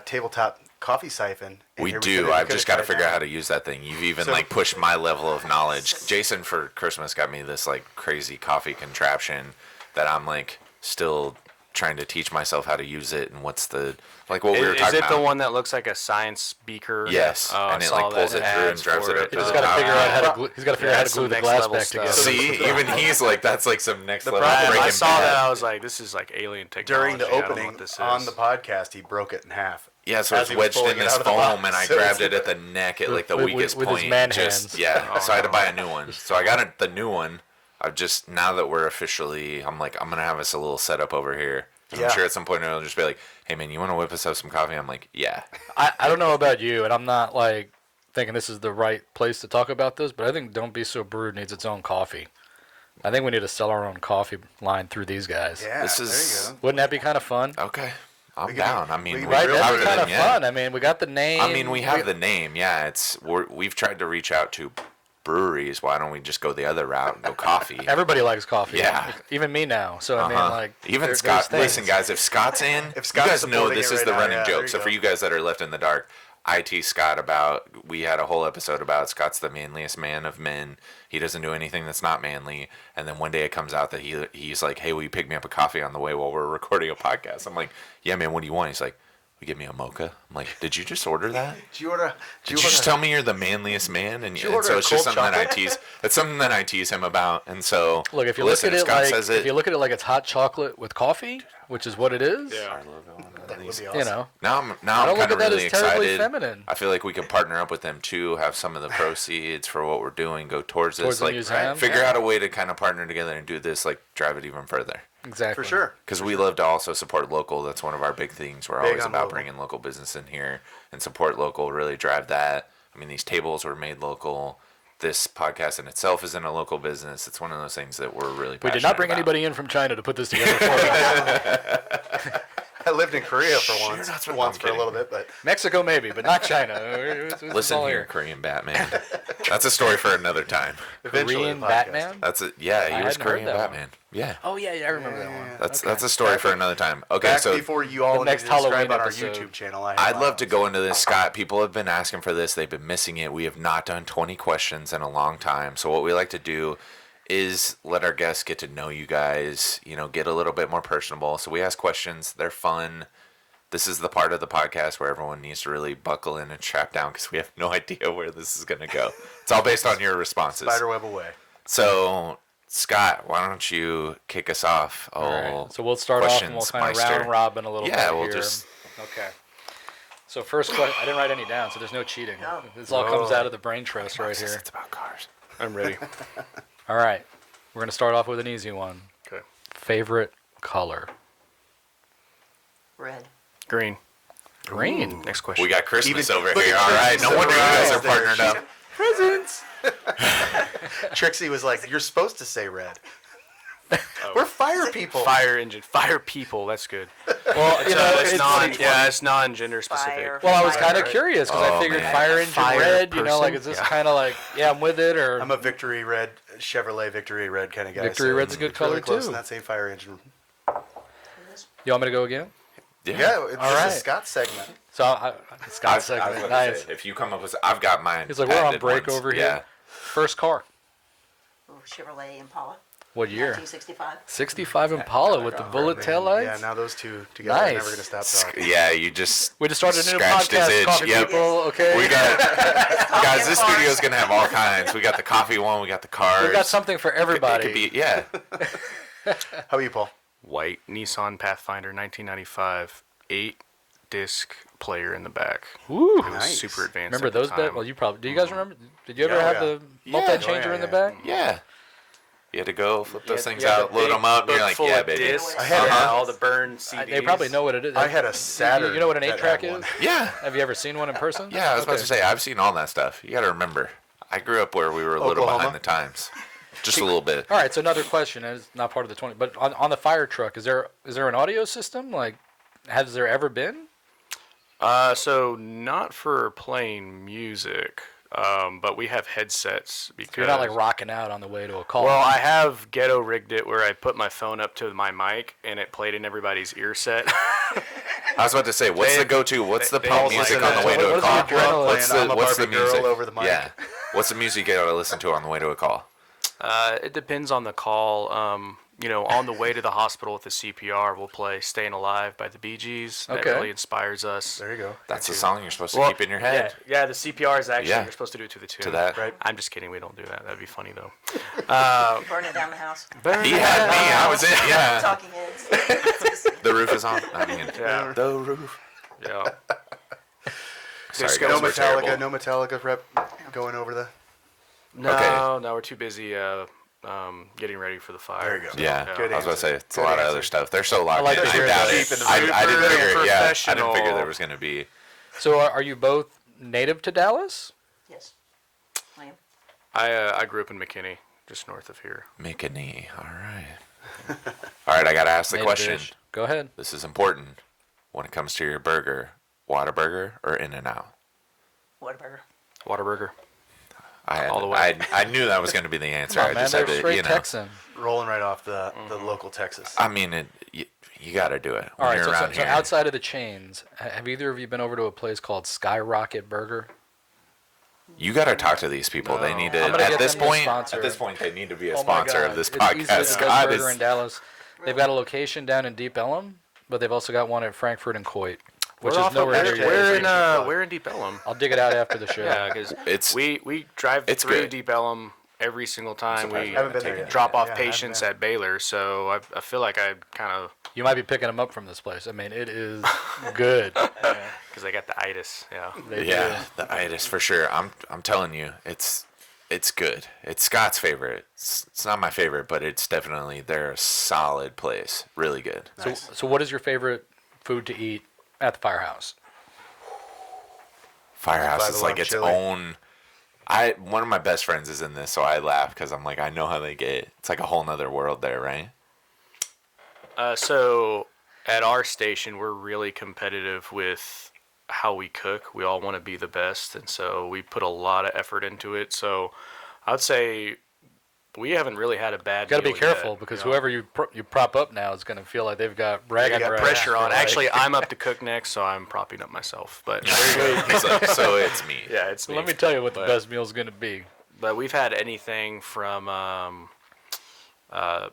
tabletop coffee siphon. in We here, do. could've- I've could've just got to tried figure out that. how to use that thing. You've even So- like pushed my level of knowledge. Jason for Christmas got me this like crazy coffee contraption that I'm like still trying to teach myself how to use it and what's the like what we were Is talking it about. the one that looks like a science beaker? Yes, Oh, and I it, saw like, pulls that it through and ads drives for it up to He's the got to top. figure out how to glue. He's got to figure out how to some glue the next glass level back stuff. together. See, even he's like that's like some next level problem- Breaking I saw Bad. that. I was like, this is like alien technology. During the I don't know opening what this on is. the podcast, he broke it in half. Yeah, so as it's he was wedged pulling in it this out of the foam, box. and I So grabbed it's- it at the neck at like the With- weakest with his point. man just hands. yeah, so I had to buy a new one. So I got the new one. I've just now that we're officially, I'm like I'm gonna have us a little setup over here. 'Cause Yeah. I'm sure at some point it'll just be like, hey man, you want to whip us up some coffee? I'm like, yeah. I don't know about you, and I'm not like thinking this is the right place to talk about this, but I think Don't Be So Brewed needs its own coffee. I think we need to sell our own coffee line through these guys. Yeah, This there is- you go. Wouldn't that be kind of fun? Okay, I'm We could- down. I mean, we- we Right, really that'd have be it kind in, of yeah. fun. I mean, we got the name. I mean, we have the name. Yeah, we've tried to reach out to breweries. Why don't we just go the other route and go coffee? Everybody likes coffee. Yeah. Even me now. So I mean, Uh-huh. like even there's Scott. things. Listen, guys, if Scott's in, If you Scott's guys know supporting this it is right the now, running yeah, there joke. you So go. for you guys that are left in the dark, I tease Scott about. We had a whole episode about Scott's the manliest man of men. He doesn't do anything that's not manly. And then one day it comes out that he's like, "Hey, will you pick me up a coffee on the way while we're recording a podcast?" I'm like, "Yeah, man. What do you want?" He's like, "We give me a mocha." I'm like, "Did you just order that?" Did you order? Did you just tell me you're the manliest man? And you order so a it's just cold something that I chocolate? tease. It's something that I tease him about. And so Look, if you listen, look at it Scott like says if you look at it like it's hot chocolate with coffee, which is what it is. Yeah. That would be You awesome. know, Now I'm I don't kind look of at that really as terribly excited. feminine. I feel like we could partner up with them too. Have some of the proceeds for what we're doing go towards Towards this. the Like museum, figure yeah. out a way to kind of partner together and do this. Like drive it even further. Exactly. For sure. Because we love to also support local. That's one of our big things. We're Big always on about local. bringing local business in here and support local. Really drive that. I mean, these tables were made local. This podcast in itself isn't a local business. It's one of those things that we're really We passionate did not bring about. anybody in from China to put this together for us. I lived in Korea for Sure, once, that's what- once I'm for a little kidding. bit, but Mexico maybe, but not China. It's Listen all here, Korean Batman. That's a story for another time. eventually Korean the podcast. Batman. That's it. Yeah, he I was hadn't heard Korean that one. Batman. Yeah. Oh yeah, I remember that one. That's a story for another time. Okay, Back so before you all the needed next to subscribe Halloween on our episode. YouTube channel, I I'd love to go into this, Scott. People have been asking for this. They've been missing it. We have not done 20 questions in a long time. So what we like to do is let our guests get to know you guys, get a little bit more personable. So we ask questions. They're fun. This is the part of the podcast where everyone needs to really buckle in and strap down because we have no idea where this is going to go. It's all based on your responses. Spiderweb away. So, Scott, why don't you kick us off? All right. So we'll start off and we'll kind of round robin a little bit. Yeah, we'll here. just. Okay. So first question, I didn't write any down, so there's no cheating. No. This all comes out of the brain trust right here. It's about cars. I'm ready. All right. We're going to start off with an easy one. Okay. Favorite color? Red. Green. Green. Next question. We got Christmas over look here. at All right. No Christmas wonder you guys are over there. partnered up. Presents. Trixie was like, "You're supposed to say red." We're fire people. Fire engine. Fire people. That's good. Well, It's non-gender specific. Fire. Well, I was kind of Fire. curious because I figured man. fire engine Fire red, person? is this kind of like, yeah, I'm with it, or I'm a Victory Red, Chevrolet Victory Red kind of guy. Victory Red's a good it's really color, close too. in that same fire engine. you want me to go again? Yeah, it's All just right. a Scott segment. So, Scott's I was segment, about to nice. say, if you come up with, I've got mine. He's like, we're on patented break ones. over here. Yeah. First car. Ooh, Chevrolet Impala. What year? 1965. 65 Impala with the bullet tail lights. Yeah, now those two together are Nice. never going to stop talking. Yeah, you just. We just started a new Scratched his podcast, itch, Coffee yep. People. Okay, We got guys. This cars. studio's gonna have all kinds. We got the coffee one. We got the cars. we got something for everybody. It could be, yeah. How about you, Paul? White Nissan Pathfinder 1995. 8-disc player in the back. Woo! It was Nice. super advanced. Remember at the those? time. Well, you probably. Do you guys remember? Did you ever Yeah, have yeah. the Yeah. multi-changer Oh, yeah, in the yeah. back? Yeah. You had to go flip those things Yeah, out, load them up, and you're like, full yeah, of baby. discs. I had all the burned CDs. They probably know what it is. I had a Saturn. You know what an that 8-track had is? one. Yeah. Have you ever seen one in person? Yeah, I was about Okay. to say, I've seen all that stuff. You got to remember, I grew up where we were a little Oklahoma? behind the times. Just a little bit. All right, so another question, and it's not part of the 20, but on the fire truck, is there an audio system? Like, has there ever been? So not for playing music, but we have headsets because You're not like rocking out on the way to a call. Well, I have ghetto rigged it where I put my phone up to my mic and it played in everybody's ear set. I was about to say, what's They- the go-to? What's the they pump all music like on the that. way to What a is the call? adrenaline? What's I'm the a what's the Barbie girl music? over the mic. Yeah. What's the music you gotta listen to on the way to a call? It depends on the call. On the way to the hospital with the CPR, we'll play "Staying Alive" by the Bee Gees. That Okay. really inspires us. There you go. That's the song you're supposed to Well, keep in your head. Yeah, the CPR is actually Yeah. you're supposed to do it to the tune. To that. Right. I'm just kidding. We don't do that. That'd be funny though. Burning down the house. He had me. I was in. Yeah. Talking heads. The roof is on. I mean, Yeah. the roof. Yeah. Sorry, Disco No guys, we're Metallica, terrible. no Metallica rep going over the. No, Okay. no, we're too busy getting ready for the fire. There you go. Yeah, Good I was about to say answer. it's a Good lot of answer. other stuff. They're so locked like in. to I hear doubt that. it. Cheap and I didn't super figure. Yeah, I didn't professional. figure there was gonna be. So are you both native to Dallas? Yes. I am. I grew up in McKinney, just north of here. Make a knee. All right. All right. I gotta ask the Native question. dish. Go ahead. This is important when it comes to your burger. Whataburger or In-N-Out? Whataburger. Whataburger. All the way. I knew that was going to be the answer. Come on, I man, just they're had to, straight you know. Texan. Rolling right off the local Texas. I mean, you got to do it when All right, you're so around here. outside of the chains, have either of you been over to a place called Skyrocket Burger? You got to talk to these people. They need to. I'm gonna At get this them to point, sponsor. at this point, they need to be a Oh my sponsor God. of this It's easily podcast. the best God burger is. in Dallas. They've got a location down in Deep Ellum, but they've also got one at Frankfurt and Coit, which is nowhere near We're you. We're in Deep Ellum. I'll dig it out after the show. Yeah, because It's- we drive it's through good. Deep Ellum every single time Surprised we you haven't been there yet. drop off Yeah, I haven't patients been. at Baylor. So I feel like I kind of You might be picking them up from this place. I mean, it is good. because I got the itis. Yeah. They Yeah, do. the itis for sure. I'm telling you, it's good. It's Scott's favorite. It's not my favorite, but it's definitely they're a solid place. Really good. So what is your favorite food to eat at the firehouse? Firehouse Five is like Alarm its Chili. own. One of my best friends is in this, so I laugh because I'm like, I know how they get it. It's like a whole nother world there, right? So at our station, we're really competitive with how we cook. We all want to be the best, and so we put a lot of effort into it. So I'd say we haven't really had a bad. Got to be meal careful yet, because you know? whoever you prop up now is going to feel like they've got bragging got rights. pressure on. Like- Actually, I'm up to cook next, so I'm propping up myself. But He's like, so it's me. yeah, it's me. Let me tell you what the But- best meal is going to be. But we've had anything from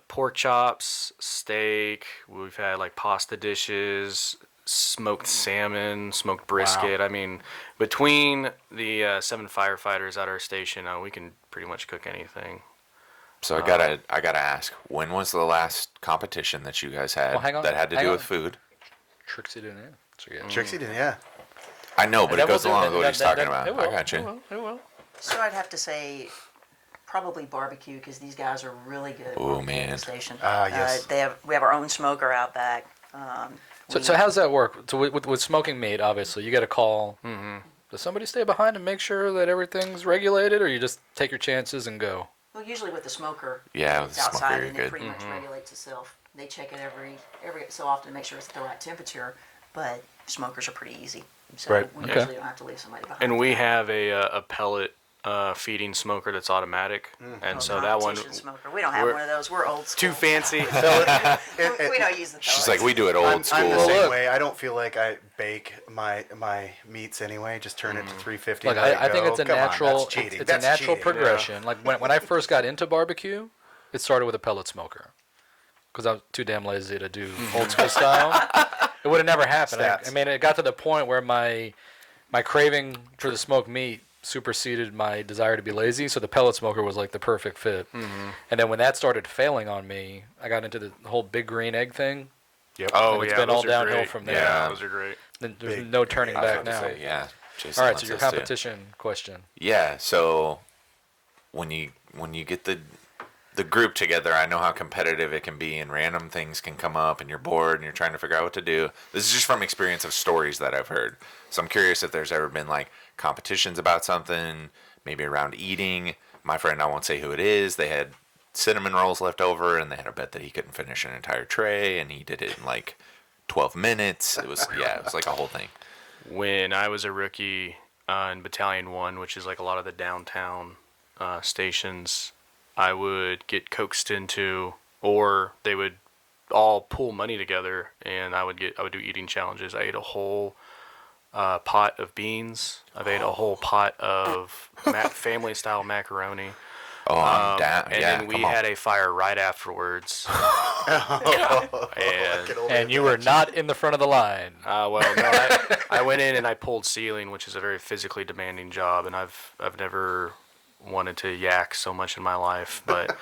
pork chops, steak. We've had like pasta dishes, smoked salmon, smoked brisket. I mean, between the 7 firefighters at our station, we can pretty much cook anything. So I gotta ask, when was the last competition that you guys had Well, hang on, that had to hang do on. with food? Trixie didn't answer yet. Trixie didn't, yeah. I know, but That it goes will do- along with what he's talking it about. will, I got you. It will. So I'd have to say probably barbecue because these guys are really good. Oh, at man. the station. Yes. We have our own smoker out back. So how's that work? So with smoking meat, obviously, you get a call. Mm-hmm. Does somebody stay behind and make sure that everything's regulated, or you just take your chances and go? Well, usually with the smoker, Yeah, with it's the smoker, outside you're and good. it pretty much regulates itself. They check it every so often to make sure it's at the right temperature, but smokers are pretty easy. So Right. we Okay. usually don't have to leave somebody behind. And we have a pellet feeding smoker that's automatic, and so that one Competition smoker. We don't have we're- one of those. We're old school. too fancy. We don't use the pellets. She's like, we do it old I'm school. the Well, same look. way. I don't feel like I bake my meats anyway. Just turn it to 350. Like and let I it think go. it's a Come on, natural. that's cheating. It's a That's natural cheating. progression. Like when I first got into barbecue, it started with a pellet smoker, because I was too damn lazy to do old school style. It would have never happened. I Stats. mean, it got to the point where my craving for the smoked meat superseded my desire to be lazy, so the pellet smoker was like the perfect fit. And then when that started failing on me, I got into the whole big green egg thing. Yep. Oh It's yeah, been all those are downhill great. from there. Yeah, Yeah. those are great. Then there's Big no turning I was back about to now. say, yeah. Jason All right, loves so your this too. competition question. Yeah, so when you get the group together, I know how competitive it can be, and random things can come up, and you're bored, and you're trying to figure out what to do. This is just from experience of stories that I've heard. So I'm curious if there's ever been like competitions about something, maybe around eating. My friend, I won't say who it is, they had cinnamon rolls left over, and they had a bet that he couldn't finish an entire tray, and he did it in like 12 minutes. It was like a whole thing. When I was a rookie in Battalion 1, which is like a lot of the downtown stations, I would get coaxed into, or they would all pool money together, and I would do eating challenges. I ate a whole pot of beans. I've ate a whole pot of family style macaroni. Oh, I'm down. And Yeah, then we come on. had a fire right afterwards. And you were not in the front of the line. Well, no, I went in and I pulled ceiling, which is a very physically demanding job, and I've never wanted to yak so much in my life, but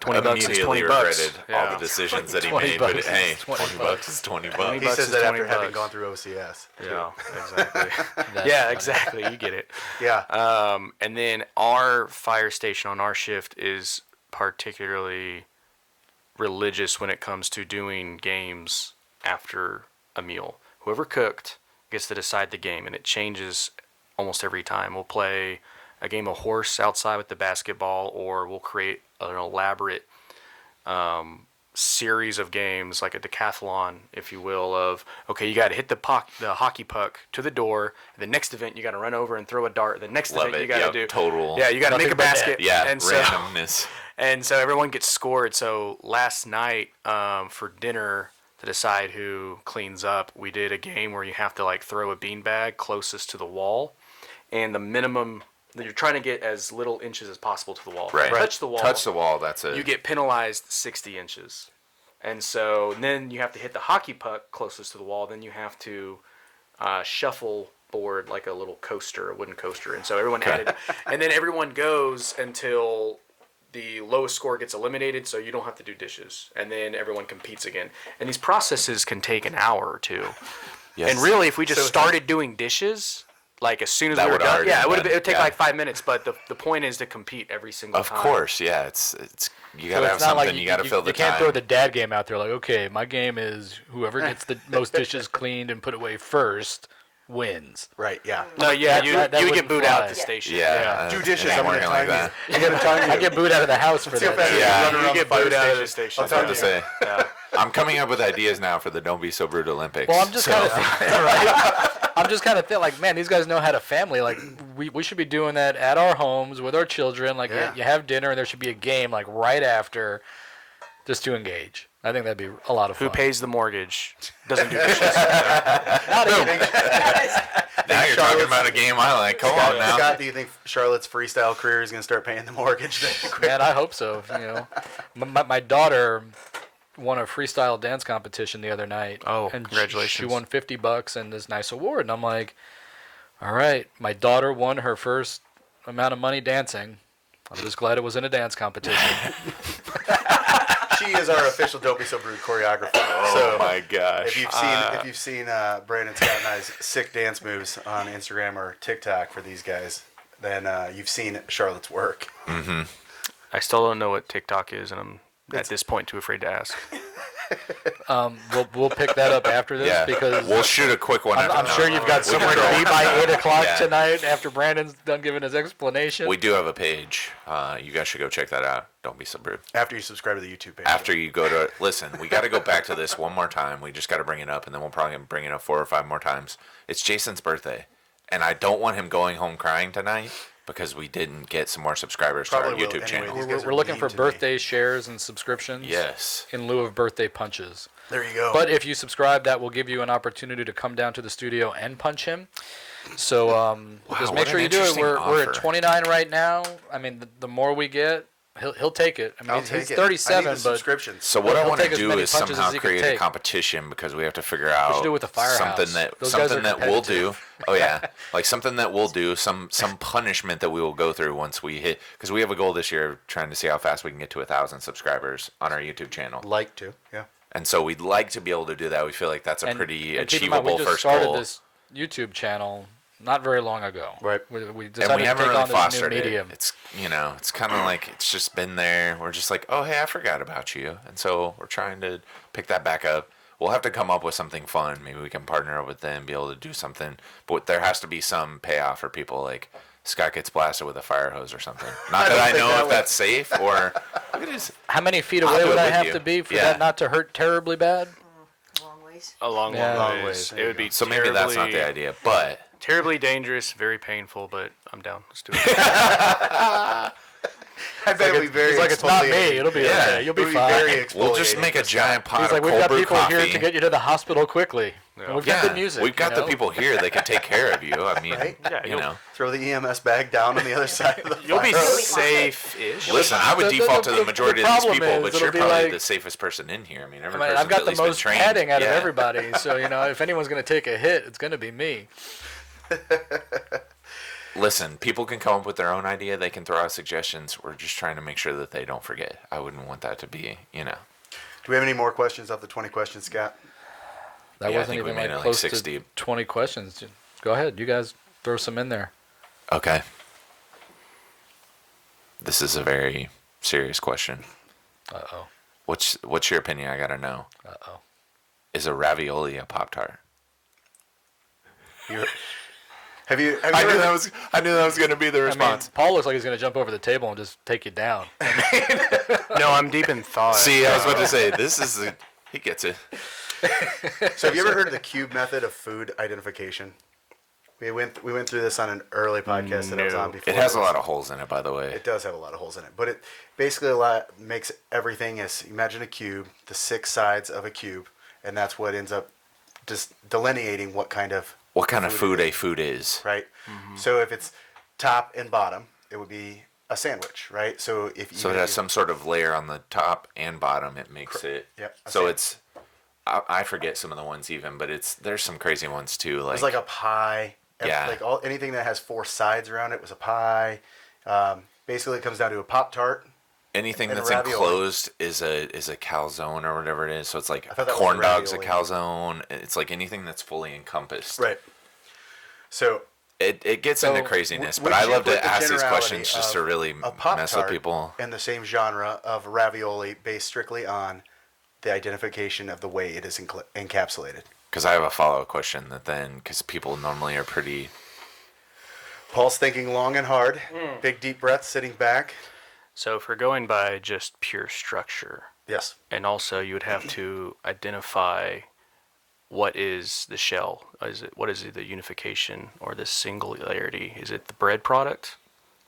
$20 is Immediately $20. regretted all Yeah. the decisions that he 20 made, but bucks hey, is 20 bucks is 20 bucks. He bucks says is that after 20 having bucks. gone through OCS. Yeah, exactly. That's Yeah, funny. exactly. You get it. Yeah. And then our fire station on our shift is particularly religious when it comes to doing games after a meal. Whoever cooked gets to decide the game, and it changes almost every time. We'll play a game of horse outside with the basketball, or we'll create an elaborate series of games, like a decathlon, if you will, of, okay, you got to hit the hockey puck to the door. The next event, you got to run over and throw a dart. The next Love event, it. you got to Yep, do total. Yeah, you got to make a Nothing but basket. Yeah, and randomness. and so everyone gets scored. So last night for dinner, to decide who cleans up, we did a game where you have to like throw a beanbag closest to the wall, and the minimum that you're trying to get as little inches as possible to the wall. Right. Touch the wall. Touch the wall. That's it. You get penalized 60 inches. And so then you have to hit the hockey puck closest to the wall. Then you have to shuffle board like a little coaster, a wooden coaster. And so everyone added, and then everyone goes until the lowest score gets eliminated, so you don't have to do dishes. And then everyone competes again. And these processes can take an hour or two. Yes. And really, if we just started doing dishes, like as soon as That we were would've done, already yeah, been it would take done. like 5 minutes. But the point is to compete every single Of time. course, yeah. It's you So gotta have it's not something. like you gotta fill the You can't time. throw the dad game out there like, okay, my game is whoever gets the most dishes cleaned and put away first wins. Right. Yeah. No, yeah, That you wouldn't would get booed out fly. the station. yeah, Do dishes, it ain't I'm gonna working like time that. I get booed out of the house for that. fast shit. Yeah. run around You the get fire booed out of the station. station. I was about to say. Yeah. I'm coming up with ideas now for the Don't Be So Brute Olympics. Well, I'm just kind of right. I'm just kind of thinking like, man, these guys know how to family. Like, we should be doing that at our homes with our children. Like, Yeah. you have dinner and there should be a game like right after, just to engage. I think that'd be a lot of fun. Who pays the mortgage? Doesn't do dishes. Not even. Now you're talking about a game I like. Come on now. Scott, do you think Charlotte's freestyle career is going to start paying the mortgage? Man, I hope so. My daughter won a freestyle dance competition the other night. Oh, and congratulations. She won $50 and this nice award. And I'm like, all right, my daughter won her first amount of money dancing. I'm just glad it was in a dance competition. She is our official Don't Be So Rude choreographer. Oh my gosh. If you've seen Brandon, Scott, and I's sick dance moves on Instagram or TikTok for these guys, then you've seen Charlotte's work. I still don't know what TikTok is, and I'm at this point too afraid to ask. We'll pick that up after this Yeah, because we'll shoot a quick one. I'm sure you've got somewhere to be by 8 o'clock Yeah. tonight after Brandon's done giving his explanation. We do have a page. You guys should go check that out. Don't be so rude. After you subscribe to the YouTube page. After you go to listen, we got to go back to this one more time. We just got to bring it up, and then we'll probably bring it up 4 or 5 more times. It's Jason's birthday, and I don't want him going home crying tonight because we didn't get some more subscribers Probably to our will YouTube anyway. channel. These guys We're are looking mean for to me. birthday shares and subscriptions. Yes. In lieu of birthday punches. There you go. But if you subscribe, that will give you an opportunity to come down to the studio and punch him. So just make what sure an you do it. interesting We're at offer. 29 right now. I mean, the more we get, he'll take it. I mean, I'll he's take it. 37, I need the but subscriptions. So what He'll I want to take as do many is punches somehow as he can create a take. competition because we have to figure out should do it with the Firehouse. something that Those guys are we'll do. competitive. Oh yeah, like something that we'll do. Some punishment that we will go through once we hit, because we have a goal this year of trying to see how fast we can get to 1,000 subscribers on our YouTube channel. Like to, yeah. And so we'd like to be able to do that. We feel like that's a And- pretty and keep in mind, achievable we just first started goal. this YouTube channel not very long ago. Right. We decided And we to haven't take really on this new fostered it. medium. It's it's kind of like it's just been there. We're just like, oh hey, I forgot about you, and so we're trying to pick that back up. We'll have to come up with something fun. Maybe we can partner up with them, be able to do something. But there has to be some payoff for people. Like Scott gets blasted with a fire hose or something. Not that I think know that if would- that's safe or. Look at his. How many feet I'll away do would it I with have you. to be for Yeah. that not to hurt terribly bad? Long ways. A long, Yeah. long Long ways. ways. There It you would be So maybe that's not the idea, but. terribly dangerous, very painful, but I'm down. Let's do it. I bet it'll be very He's like, it's not me. exfoliating. It'll be Yeah. okay. You'll be It'll fine. very We'll just exfoliating make a for Scott. giant pot He's of like, we've cold got brew people coffee. here to get you to the hospital quickly. And we've got Yeah, the music. we've got you the know? people here that can take care of you. I mean, Right? Yeah, you you'll- know. Throw the EMS bag down on the other side of the You'll be fire hose. safe-ish. Listen, I would The- default to the the majority of these problem people, is but it'll you're be probably like- the safest person in here. I mean, every I mean, person's I've got at the least been most trained. padding out of Yeah. everybody, so if anyone's going to take a hit, it's going to be me. Listen, people can come up with their own idea. They can throw out suggestions. We're just trying to make sure that they don't forget. I wouldn't want that to be, Do we have any more questions off the 20 questions, Scott? That Yeah, I wasn't think we even made like it like close 6 to deep. 20 questions. Go ahead. You guys throw some in there. Okay. This is a very serious question. Uh-oh. What's your opinion? I gotta know. Uh-oh. Is a ravioli a Pop-Tart? Have you I knew ever- that was gonna be the I mean, response. Paul looks like he's going to jump over the table and just take you down. No, I'm deep in thought. See, I was about to say he gets it. So have you ever heard of the cube method of food identification? We went through this on an early podcast that I was on No. before. It has a this. lot of holes in it, by the way. It does have a lot of holes in it, but it basically makes everything as imagine a cube, the 6 sides of a cube, and that's what ends up just delineating what kind of food it a food is. is, right? So if it's top and bottom, it would be a sandwich, right? So if So it has some sort of layer on the top and bottom. It makes it. Yep, a So sand- it's. I forget some of the ones even, but there's some crazy ones too. it's like a pie. Yeah. Like anything that has 4 sides around it was a pie. Basically, it comes down to a Pop-Tart. anything and that's ravioli. enclosed is a calzone or whatever it is. So it's like I thought that was corn a dogs a ravioli. calzone. It's like anything that's fully encompassed. Right. So It gets So, into craziness, would but I you love put to the ask these generality questions just to of really a mess with Pop-Tart people. in the same genre of ravioli based strictly on the identification of the way it is encapsulated. Because I have a follow-up question because people normally are pretty. Paul's thinking long and hard, big deep breaths, sitting back. So if we're going by just pure structure, Yes. and also you would have to identify what is the shell. What is the unification or the singularity? Is it the bread product,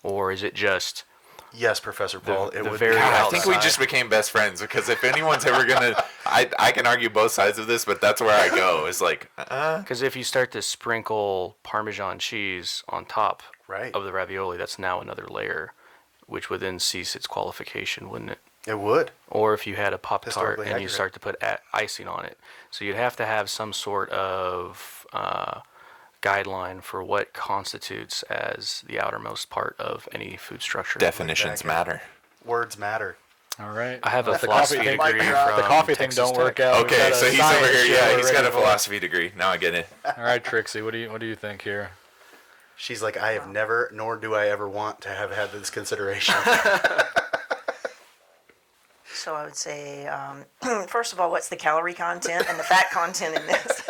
or is it just Yes, Professor Paul. It the would very be. God, I think we outside. just became best friends because if anyone's ever gonna, I can argue both sides of this, but that's where I go. Is like, Because if you start to sprinkle Parmesan cheese on top Right. of the ravioli, that's now another layer, which would then cease its qualification, wouldn't it? It would. Or if you had a Pop Tart Historically and you accurate. start to put icing on it. So you'd have to have some sort of guideline for what constitutes as the outermost part of any food structure. definitions matter. Words matter. All right. I have a The philosophy coffee thing- degree from the coffee thing Texas don't work Tech. out. We've Okay, got a so he's over science here. show Yeah, he's ready got a to go. philosophy degree. Now I get it. All right, Trixie, what do you think here? She's like, I have never, nor do I ever want to have had this consideration. So I would say, first of all, what's the calorie content and the fat content in this?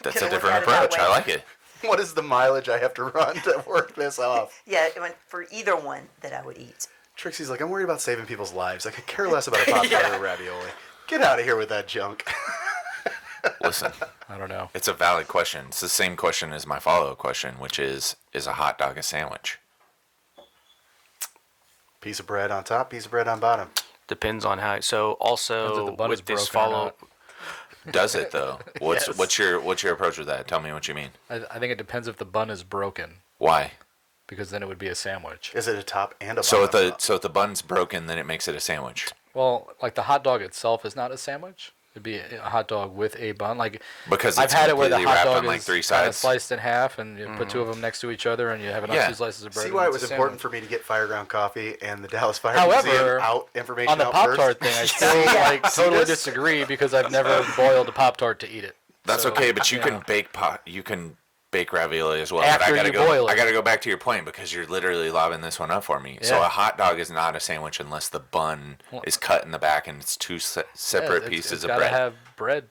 That's Can a I look different at it that approach. way? I like it. What is the mileage I have to run to work this off? Yeah, it went for either one that I would eat. Trixie's like, I'm worried about saving people's lives. I could care less about a Pop-Tart or ravioli. Get out of here with that junk. Listen, I don't know. it's a valid question. It's the same question as my follow-up question, which is a hot dog a sandwich? Piece of bread on top, piece of bread on bottom. Depends on how. So Depends also if the bun is with this broken or follow, not. Does it though? Yes. What's your approach with that? Tell me what you mean. I think it depends if the bun is broken, Why? because then it would be a sandwich. Is it a top and a So bottom? if the bun's broken, then it makes it a sandwich. Well, like the hot dog itself is not a sandwich. It'd be a hot dog with a bun. Like Because I've it's had it where the completely hot wrapped dog on, like, is three kinda sides. sliced in half, and you put two of them next to each other, and you have Yeah. two slices of bread. See and why it it's was a important sandwich. for me to get Fireground Coffee and the Dallas Fire However, Museum out information On the out Pop first? Tart thing, I still like See totally this? disagree because I've never boiled a Pop Tart to eat it. That's So, okay, but you can know. bake ravioli as well. After but I gotta you go. boil it. I gotta go back to your point because you're literally lobbing this one up for me. So Yeah. a hot dog is not a sandwich unless the bun is cut in the back and it's two separate Yeah, pieces it's of gotta bread. have bread.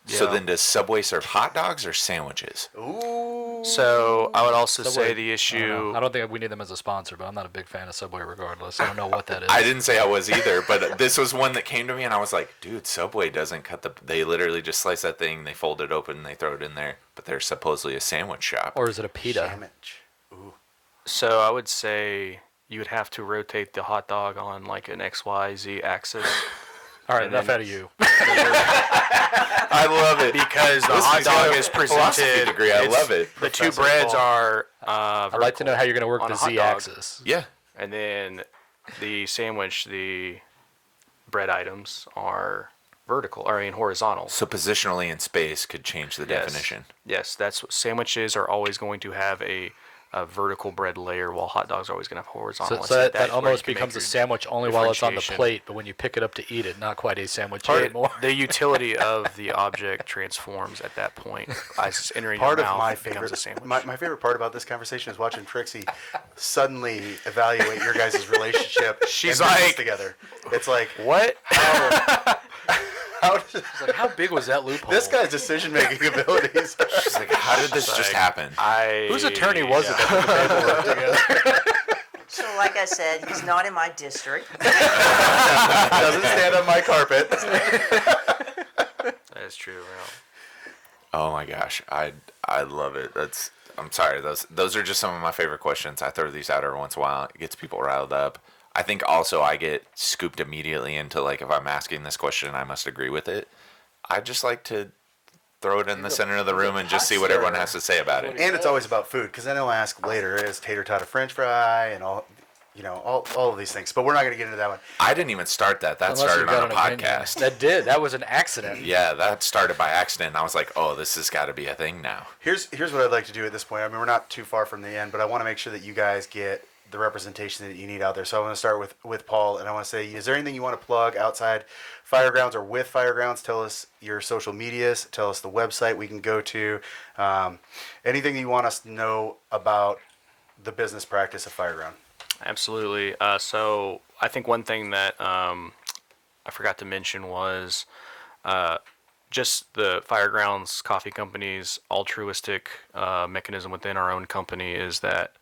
So then, does Subway serve hot dogs or sandwiches? Ooh. So I would also Subway, say the I don't issue. know. I don't think we need them as a sponsor, but I'm not a big fan of Subway regardless. I don't know what that is. I didn't say I was either, but this was one that came to me, and I was like, dude, Subway doesn't cut the. They literally just slice that thing, they fold it open, they throw it in there. But they're supposedly a sandwich shop. Or is it a pita? Sandwich. Ooh. So I would say you would have to rotate the hot dog on like an XYZ axis. All right, And enough then- out of you. I love it. Because the This hot guy's got dog a is philosophy presented. degree. I love it. The two Professor breads Paul. are. I'd like to know how you're going to work on the a hot dog. Z-axis. Yeah. And then the sandwich, the bread items are vertical, or I mean horizontal. So positionally in space could change the Yes. definition. Yes, that's what sandwiches are always going to have a vertical bread layer, while hot dogs are always going to have horizontal. So, And so that, that's that where you almost can make becomes a your sandwich only while it's on the differentiation. plate, but when you pick it up to eat it, not quite a sandwich It- anymore. the utility of the object transforms at that point. As it's entering Part your of mouth, my it becomes favorite, a sandwich. my favorite part about this conversation is watching Trixie suddenly evaluate your guys' relationship. She's and business like- together. It's like, what? how does It's like, how big was that loophole? this guy's decision-making abilities? She's like, how did this just Like, happen? Whose attorney was it that put the paperwork together? So like I said, he's not in my district. Doesn't stand on my carpet. That is true. Well, Oh my gosh, I love it. I'm sorry. Those are just some of my favorite questions. I throw these out every once in a while. It gets people riled up. I think also I get scooped immediately into, like, if I'm asking this question, I must agree with it. I just like to throw it in the center of the room and just see what everyone has to say about it. And it's always about food, because then I'll ask later, is tater tot a French fry, and all of these things. But we're not going to get into that one. I didn't even start that. That Unless started you've got on a an opinion. podcast. That did. That was an accident. Yeah, that started by accident. I was like, oh, this has got to be a thing now. Here's what I'd like to do at this point. I mean, we're not too far from the end, but I want to make sure that you guys get the representation that you need out there. So I want to start with Paul, and I want to say, is there anything you want to plug outside Firegrounds or with Firegrounds? Tell us your social medias. Tell us the website we can go to. Anything that you want us to know about the business practice of Fireground. absolutely. So I think one thing that I forgot to mention was just the Firegrounds Coffee Company's altruistic mechanism within our own company is that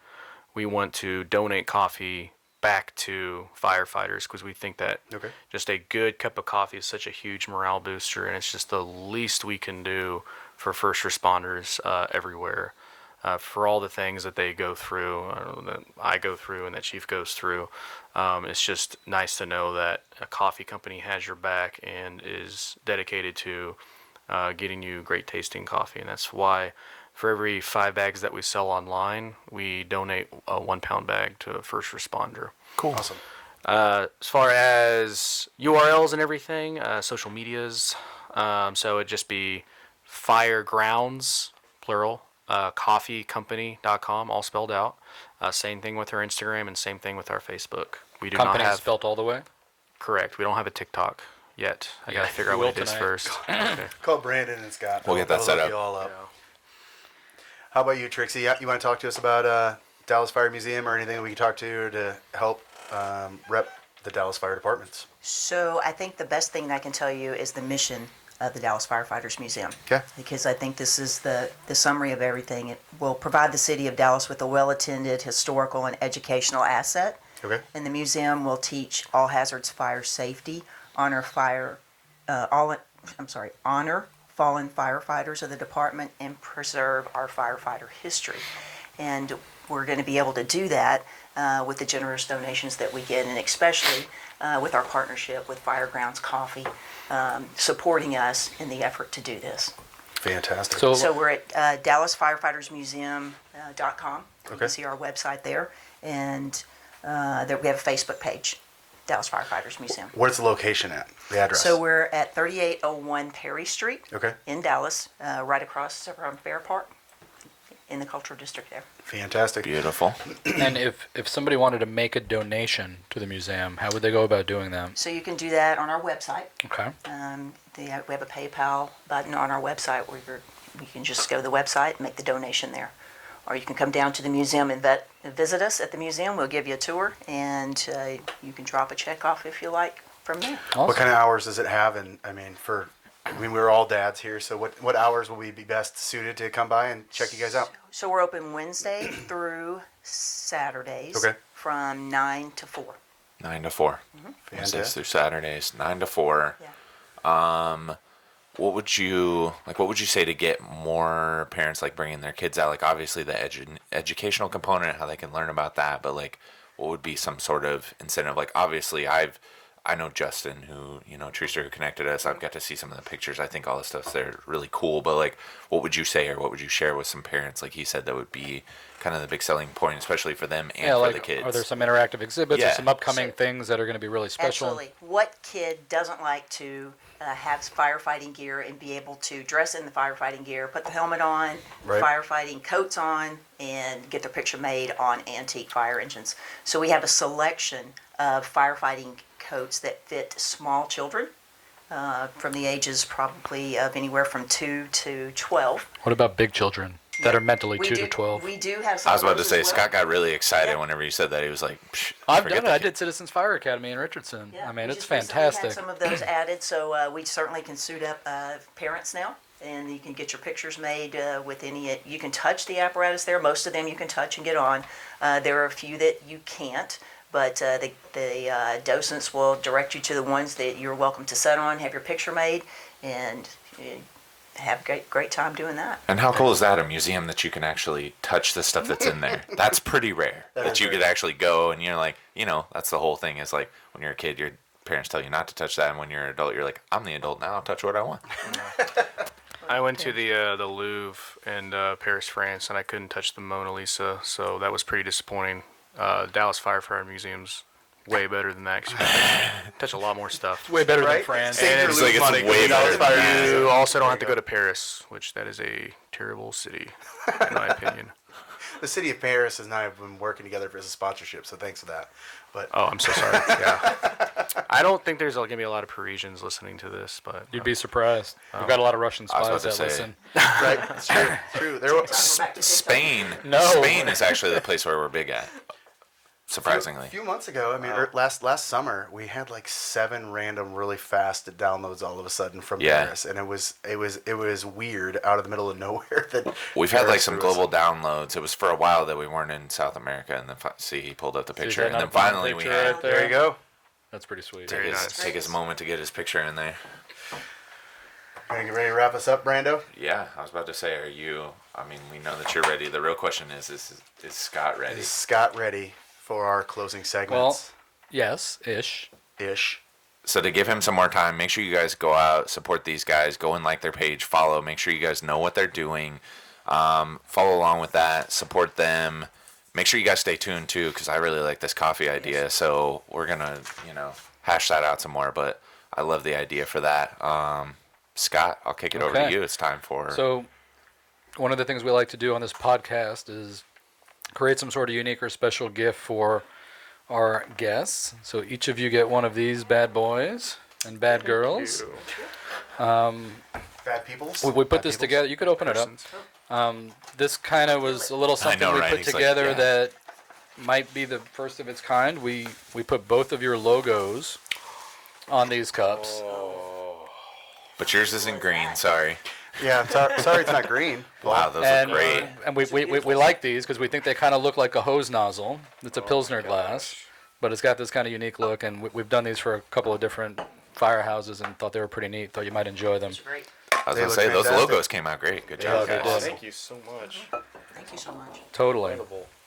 we want to donate coffee back to firefighters because we think that Okay. just a good cup of coffee is such a huge morale booster, and it's just the least we can do for first responders everywhere. for all the things that they go through, that I go through, and that Chief goes through. It's just nice to know that a coffee company has your back and is dedicated to getting you great tasting coffee. And that's why for every 5 bags that we sell online, we donate a 1 pound bag to a first responder. Cool. Awesome. As far as URLs and everything, social medias, so it'd just be Firegrounds, plural, coffeecompany.com, all spelled out. Same thing with our Instagram and same thing with our Facebook. We do Company not have spelt all the way. correct. We don't have a TikTok yet. I gotta figure out we what it will is tonight. first. Okay. Call Brandon and Scott. We'll get that They'll set hook up. You all up. How about you, Trixie? You want to talk to us about Dallas Fire Museum or anything that we can talk to help rep the Dallas Fire Departments? So I think the best thing that I can tell you is the mission of the Dallas Firefighters Museum. Okay. Because I think this is the summary of everything. It will provide the city of Dallas with a well-attended historical and educational asset. Okay. And the museum will teach all hazards fire safety, honor fallen firefighters of the department, and preserve our firefighter history. And we're going to be able to do that with the generous donations that we get, and especially with our partnership with Firegrounds Coffee, supporting us in the effort to do this. Fantastic. So we're at DallasFireFightersMuseum.com. You Okay. can see our website there, and there we have a Facebook page, Dallas Firefighters Museum. Where's the location at? The address? So we're at 3801 Perry Street Okay. in Dallas, right across from Fair Park, in the Cultural District there. Fantastic. Beautiful. And if somebody wanted to make a donation to the museum, how would they go about doing that? So you can do that on our website. Okay. We have a PayPal button on our website where you can just go to the website and make the donation there. Or you can come down to the museum and visit us at the museum. We'll give you a tour, and you can drop a check off if you like from there. Awesome. What kind of hours does it have? And we're all dads here, so what hours will we be best suited to come by and check you guys out? So we're open Wednesday through Saturdays Okay. from 9 to 4. 9 to 4. Wednesdays Fantastic. through Saturdays, 9 to 4. Yeah. What would you say to get more parents like bringing their kids out? Like obviously the educational component, how they can learn about that, but like what would be some sort of incentive? Like obviously I know Justin, who, Treester, who connected us. I've got to see some of the pictures. I think all the stuff's there really cool. But like, what would you say, or what would you share with some parents? Like he said, that would be kind of the big selling point, especially for them and for the kids. Are there some interactive exhibits or Yeah. some upcoming So- things that are going to be really special? Absolutely. What kid doesn't like to have firefighting gear and be able to dress in the firefighting gear, put the helmet on, Right. firefighting coats on, and get their picture made on antique fire engines? So we have a selection of firefighting coats that fit small children from the ages probably of anywhere from 2 to 12. What about big children that are mentally We 2 do, to 12? We do have some I was of about to those say, as well. Scott got really excited Yeah. whenever you said that. He was like, Psh, I've forget done it. the I kid." did Citizens Fire Academy in Richardson. Yeah, I mean, we it's just recently had fantastic. some of those added, so we certainly can suit up parents now, and you can get your pictures made with any. You can touch the apparatus there. Most of them you can touch and get on. There are a few that you can't, but the docents will direct you to the ones that you're welcome to sit on, have your picture made, and have a great time doing that. And how cool is that? A museum that you can actually touch the stuff that's in there. That's pretty rare. That is you rare. could actually go and you're like, that's the whole thing. Is like when you're a kid, your parents tell you not to touch that, and when you're an adult, you're like, I'm the adult now. I'll touch what I want. I went to the Louvre in Paris, France, and I couldn't touch the Mona Lisa, so that was pretty disappointing. Dallas Firefighter Museum's way better than that. 'Cause you can touch a lot more stuff. Way better Right? than France. Save your It's loot like it's money, way go to better Dallas Fire than that. Museum. You also don't have to go to Paris, which that is a terrible city, in my opinion. The city of Paris and I have been working together for a sponsorship, so thanks for that. But Oh, I'm so sorry. Yeah, I don't think there's gonna be a lot of Parisians listening to this, but You'd be surprised. We've got a lot of Russian I was spies about to that say. listen. right, it's true. True. There was Spain. No. Spain is actually the place where we're big at. Surprisingly. a few months ago. I mean, last summer we had like 7 random, really fast downloads all of a sudden from Yeah. Paris, and it was weird out of the middle of nowhere. That We've had like Paris some was- global downloads. It was for a while that we weren't in South America, and then he pulled up the So is picture, that and not then a fun finally we picture had right There you go. That's pretty sweet. Very nice. take his moment to get his picture in there. Are you ready to wrap us up, Brando? Yeah, I was about to say, are you I mean, we know that you're ready. The real question is Scott ready? Is Scott ready for our closing segments? Yes, ish. Ish. So to give him some more time, make sure you guys go out, support these guys, go and like their page, follow, make sure you guys know what they're doing, follow along with that, support them. Make sure you guys stay tuned too, because I really like this coffee idea. So we're gonna, hash that out some more. But I love the idea for that. Scott, I'll kick it over to Okay. you. It's time for. So, one of the things we like to do on this podcast is create some sort of unique or special gift for our guests. So each of you get one of these bad boys and bad girls. Bad peoples. We put Bad this peoples? together. You could open it up. This kind of was a little something know, we right? put He's like, together yeah. that might be the first of its kind. We put both of your logos on these cups. But yours isn't green. Sorry. Yeah, I'm sorry it's not green. Wow, those And look great. and we like these because we think they kind of look like a hose nozzle. It's a Pilsner glass, but it's got this kind of unique look. And we've done these for a couple of different firehouses and thought they were pretty neat. Thought you might enjoy them. It's great. I was They gonna look say those fantastic. logos came out great. Good Yeah, job, they guys. did. Thank you so much. Thank you so much. Totally.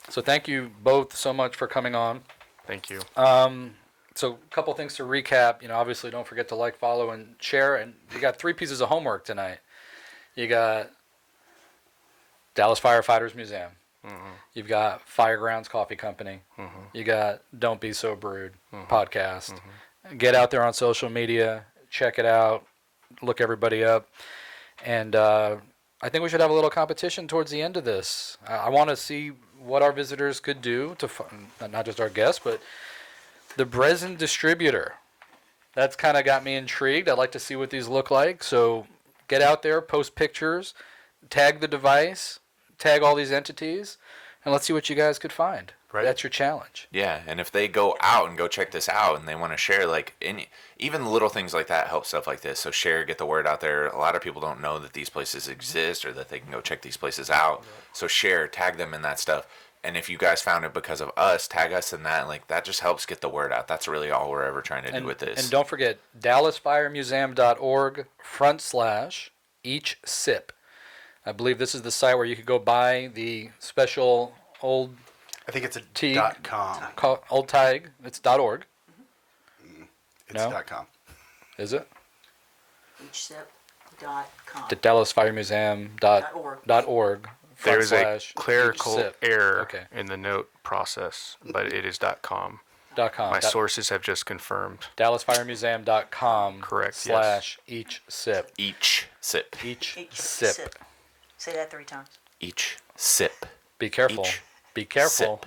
So thank you both so much for coming on. Thank you. So a couple things to recap. Obviously don't forget to like, follow, and share. And you got 3 pieces of homework tonight. You got Dallas Firefighters Museum. You've got Firegrounds Coffee Company. You got Don't Be So Brewed podcast. Get out there on social media. Check it out. Look everybody up. And I think we should have a little competition towards the end of this. I want to see what our visitors could do to, not just our guests, but the Brezen distributor. That's kind of got me intrigued. I'd like to see what these look like. So get out there, post pictures, tag the device, tag all these entities, and let's see what you guys could find. Right. That's your challenge. Yeah, and if they go out and go check this out and they want to share, even little things like that help stuff like this. So share, get the word out there. A lot of people don't know that these places exist or that they can go check these places out. So share, tag them in that stuff. And if you guys found it because of us, tag us in that. That just helps get the word out. That's really all we're ever trying to do with this. And don't forget, DallasFireMuseum.org/each sip. I believe this is the site where you could go buy the special old I think it's a T- .com. old tag. It's .org. It's No? .com. Is it? Eachsip.com. The DallasFireMuseum.org. There is a /each clerical sip. error Okay. in the note process, but it is .com. .com. My sources have just confirmed. DallasFireMuseum.com. Correct, yes. /each sip. Each sip. Each Each sip. Say that 3 times. Each sip. Be careful. Each Be careful. sip.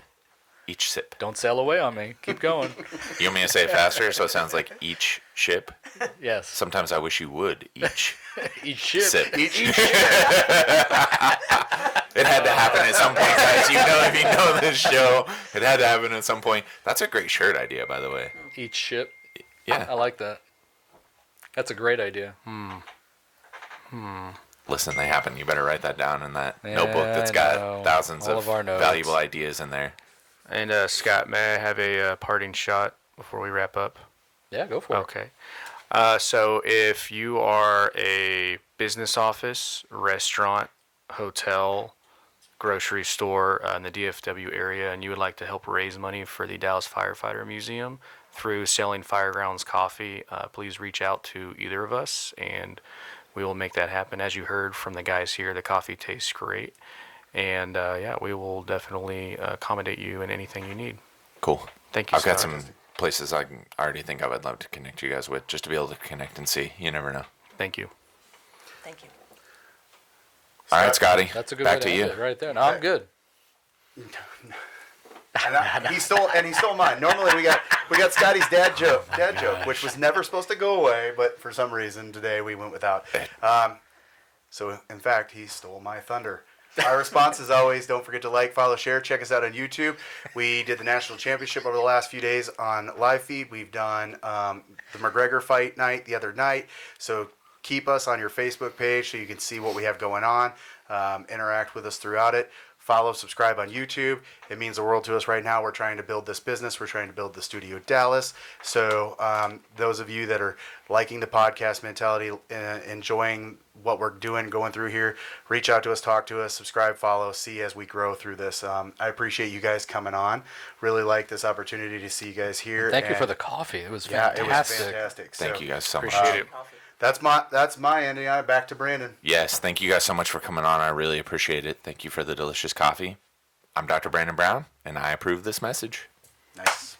Each sip. Don't sail away on me. Keep going. You want me to say it faster so it sounds like each ship? Yes. Sometimes I wish you would. Each Each ship. sip. It had to happen at some point, guys. If you know this show, it had to happen at some point. That's a great shirt idea, by the way. Each ship. I Yeah. like that. That's a great idea. Listen, they happen. You better write that down in that Yeah, notebook that's I got know. thousands All of of our notes. valuable ideas in there. And Scott, may I have a parting shot before we wrap up? Yeah, go for it. Okay. So if you are a business office, restaurant, hotel, grocery store in the DFW area, and you would like to help raise money for the Dallas Firefighter Museum through selling Firegrounds coffee, please reach out to either of us, and we will make that happen. As you heard from the guys here, the coffee tastes great. And we will definitely accommodate you in anything you need. Cool. Thank you, I've got Scott. some places I already think I would love to connect you guys with, just to be able to connect and see. You never know. Thank you. Thank you. All right, Scotty. That's a good Back way to to you. end it right there. No, I'm good. And he stole mine. Normally we got Scotty's dad joke, which was never supposed to go away, but for some reason today we went without. So in fact, he stole my thunder. Our response is always, don't forget to like, follow, share. Check us out on YouTube. We did the national championship over the last few days on live feed. We've done the McGregor fight night the other night. So keep us on your Facebook page so you can see what we have going on. Interact with us throughout it. follow, subscribe on YouTube. It means the world to us right now. We're trying to build this business. We're trying to build the Studio Dallas. So those of you that are liking the podcast mentality, enjoying what we're doing, going through here, reach out to us, talk to us, subscribe, follow, see as we grow through this. I appreciate you guys coming on. Really like this opportunity to see you guys here. Thank you for And the coffee. It was yeah, fantastic. it was fantastic. Thank So, you guys so much. Appreciate it. That's my ending. Back to Brandon. Yes, thank you guys so much for coming on. I really appreciate it. Thank you for the delicious coffee. I'm Dr. Brandon Brown, and I approve this message. Nice.